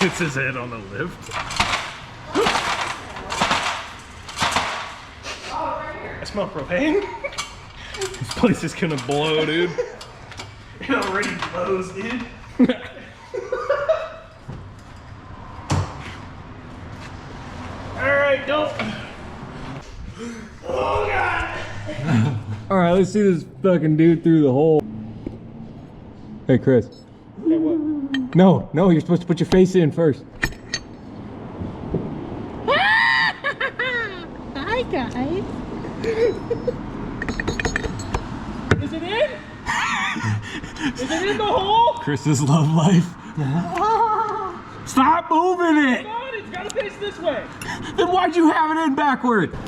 Hits his head on the lift. I smell propane. This place is gonna blow, dude. It already blows, dude. Alright, don't. Oh, God. Alright, let's see this fucking dude through the hole. Hey, Chris. Hey, what? No, you're supposed to put your face in first. Hi guys. Is it in? Is it in the hole? Chris's love life. Stop moving it! God, it's gotta face this way. Then why'd you have it in backward? Is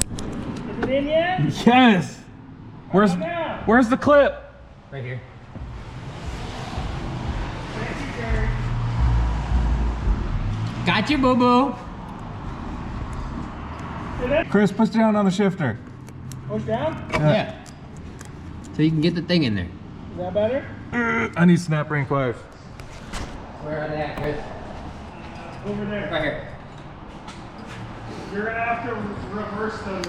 it in yet? Yes. Where's Now. where's the clip? Right here. Thank you, Jerry. Got you, boo-boo. Chris, push down on the shifter. Push down? Yeah. So you can get the thing in there. Is that better? I need snap ring pliers. Where are they at, Chris? Over there. Right here. You're gonna have to reverse them.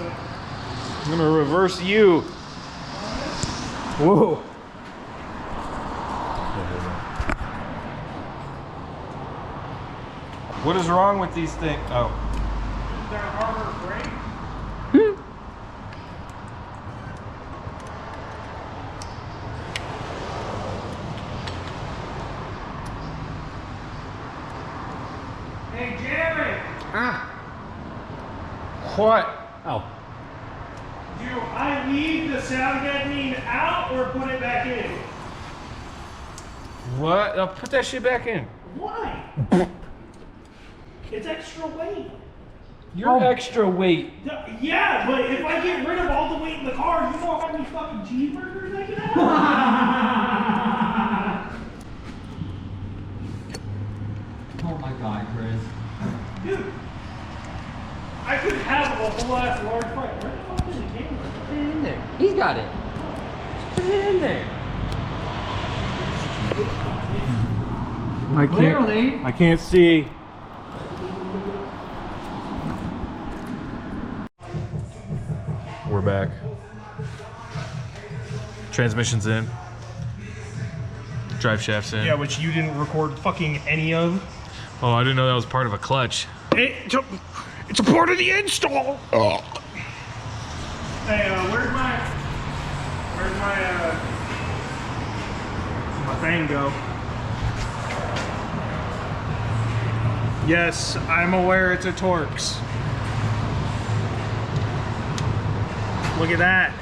I'm gonna reverse you. Whoa. What is wrong with these things? Oh. Is there armor brake? Hey, Jerry! What? Oh. Do I leave the sound deadening out or put it back in? What? I'll put that shit back in. Why? It's extra weight. You're extra weight. Yeah, but if I get rid of all the weight in the car, you know how many fucking cheeseburgers I can have? Oh my god, Chris. Dude, I could have a whole ass large fry. Where the fuck is the camera? Put it in there. He's got it. Just put it in there. I can't see. We're back. Transmission's in. Drive shaft's in. Yeah, which you didn't record fucking any of. Oh, I didn't know that was part of a clutch. It's a part of the install. Oh. Hey, where's my thing go? Yes, I'm aware it's a Torx. Look at that.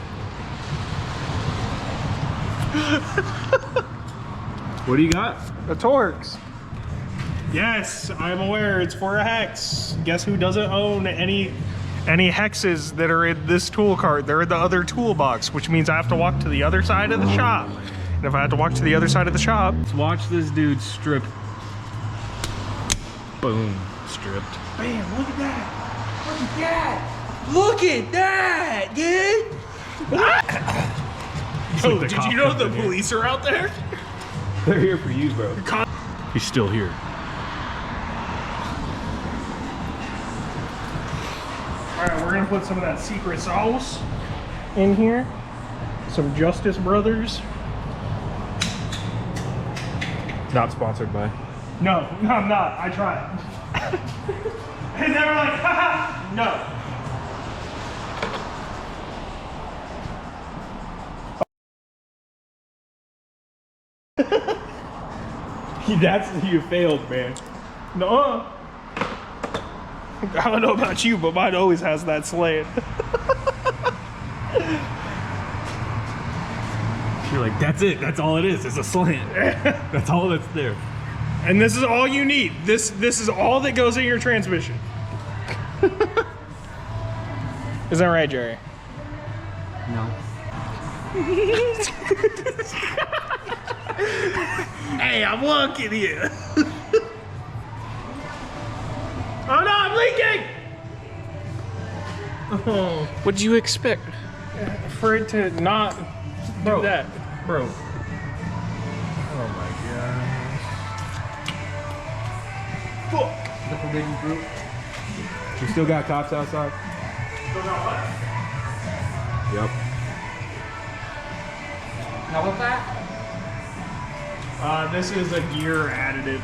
What do you got? A Torx. Yes, I'm aware it's for a hex. Guess who doesn't own any hexes that are in this tool cart? They're in the other toolbox, which means I have to walk to the other side of the shop. And if I have to walk to the other side of the shop, Let's watch this dude strip. Boom. Stripped. bam, look at that. Look at that. Look at that, dude. Yo, like the did cop you know the in here. police are out there? They're here for you, bro. He's still here. All right, we're gonna put some of that secret sauce in here. Some Justice Brothers. Not sponsored by. No, I'm not. I tried. And they were like, haha, no. That's you failed, man. No. I don't know about you, but mine always has that slant. You're like, that's it. That's all it is. It's a slant. That's all that's there. And this is all you need. This is all that goes in your transmission. Is that right, Jerry? No. Hey, I'm looking here. Oh no, I'm leaking! Oh, What'd you expect? for it to not do that. Bro. Oh my god. The forbidden fruit. You still got cops outside? Still got what? Yep. Now what's that? This is a gear additive.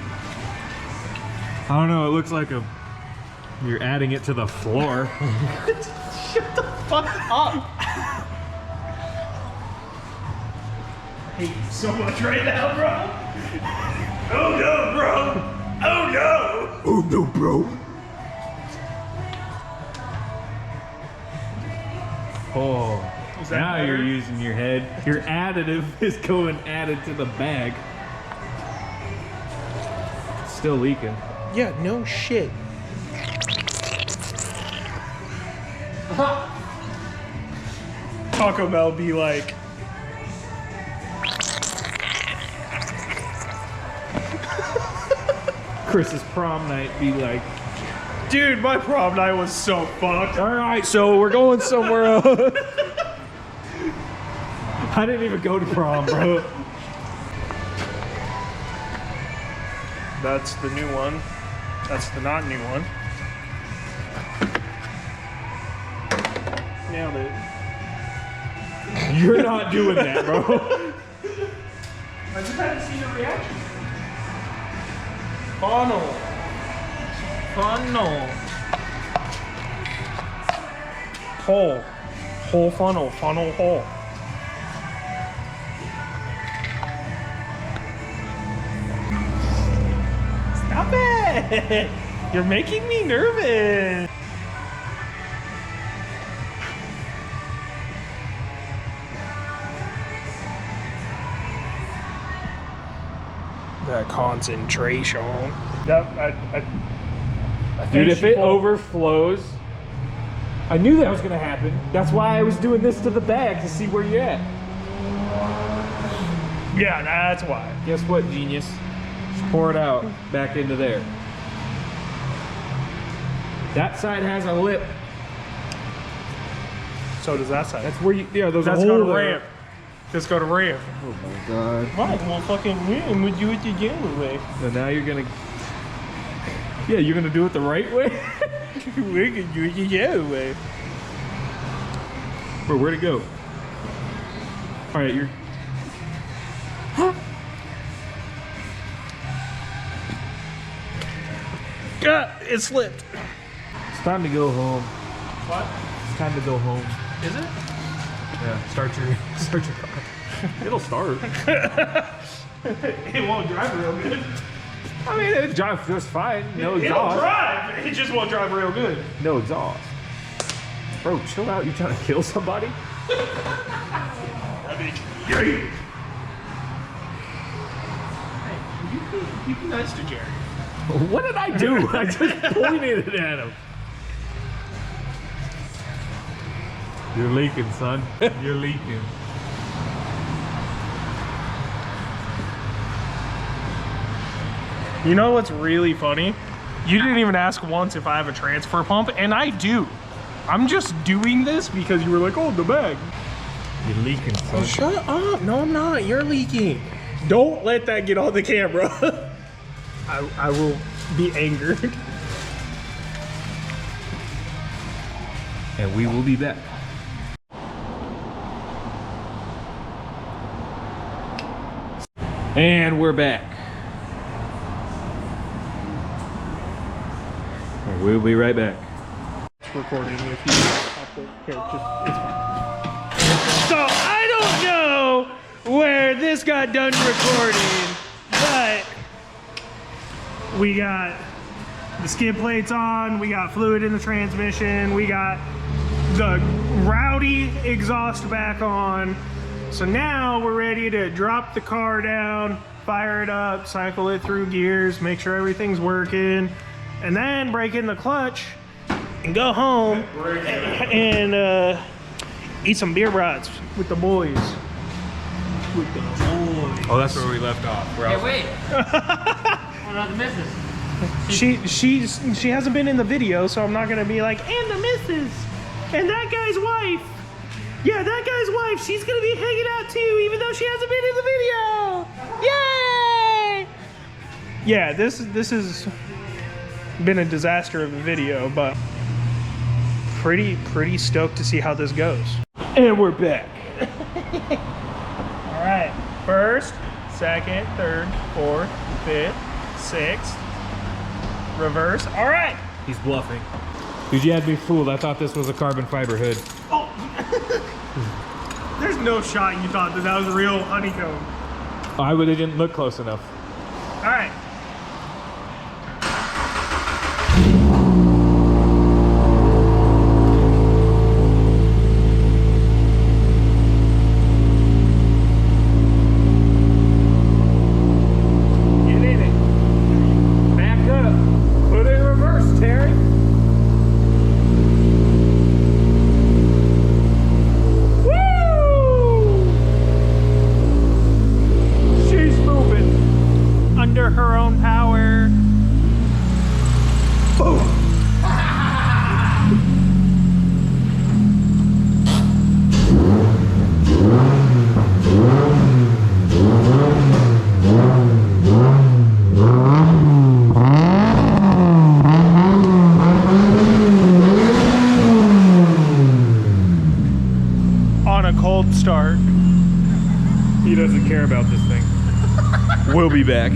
I don't know. It looks like you're adding it to the floor. Fuck up! Hate you so much right now, bro. Oh no, bro! Oh no! Oh no, bro. Oh, Is that now better? you're using your head. Your additive is going added to the bag. It's still leaking. Yeah, no shit. Taco Bell be like, Chris's prom night be like, dude, my prom night was so fucked. all right, so we're going somewhere else. I didn't even go to prom, bro. That's the new one. That's the not new one. Nailed it. You're not doing that, bro. I just hadn't seen a reaction. Funnel. Funnel. Hole. Hole funnel. Funnel hole. Stop it! You're making me nervous. That concentration. Dude, if it overflows, I knew that was gonna happen. That's why I was doing this to the bag to see where you're at. Yeah, that's why. Guess what, genius? Just pour it out back into there. That side has a lip. So does that side. That's where you, yeah, there's That's a got hole a there. ramp. Let's go to rev. Oh my god. Right, we'll fucking win. We'll do it the German way. So now you're gonna... Yeah, you're gonna do it the right way? We're gonna do it the German way. Bro, where'd it go? Alright, you're... It slipped. It's time to go home. What? It's time to go home. Is it? Yeah, start your car. It'll start. It won't drive real good. I mean, it drives just fine. No It'll exhaust. drive. It just won't drive real good. No exhaust. Bro, chill out. You trying to kill somebody? You be nice to Jerry. What did I do? I just pointed it at him. You're leaking, son. You're leaking. You know what's really funny? You didn't even ask once if I have a transfer pump, and I do. I'm just doing this because you were like, oh, the bag. You're leaking, son. Shut up. No, I'm not. You're leaking. Don't let that get on the camera. I will be angered. And we will be back. And we're back. And we'll be right back. Recording if you have to. Here, it's fine. So I don't know where this got done recording, but we got the skid plates on, we got fluid in the transmission, we got the rowdy exhaust back on. So now we're ready to drop the car down, fire it up, cycle it through gears, make sure everything's working, and then break in the clutch and go home and eat some beer brats with the boys. With the boys. Oh, that's where we left off. Hey, wait. What about the missus? She hasn't been in the video, so I'm not gonna be like, and the missus, and that guy's wife. Yeah, that guy's wife, she's gonna be hanging out too, even though she hasn't been in the video. Yay! Yeah, this has been a disaster of a video, but pretty stoked to see how this goes. And we're back. All right, first, second, third, fourth, fifth, sixth, reverse. All right. He's bluffing. Dude, you had me fooled. I thought this was a carbon fiber hood. Oh, there's no shot you thought that was real honeycomb. I would have didn't look close enough. All right. Get in it. Back up. Put it in reverse, Terry. She's moving. Under her own power. Boom. On a cold start. He doesn't care about this thing. We'll be back.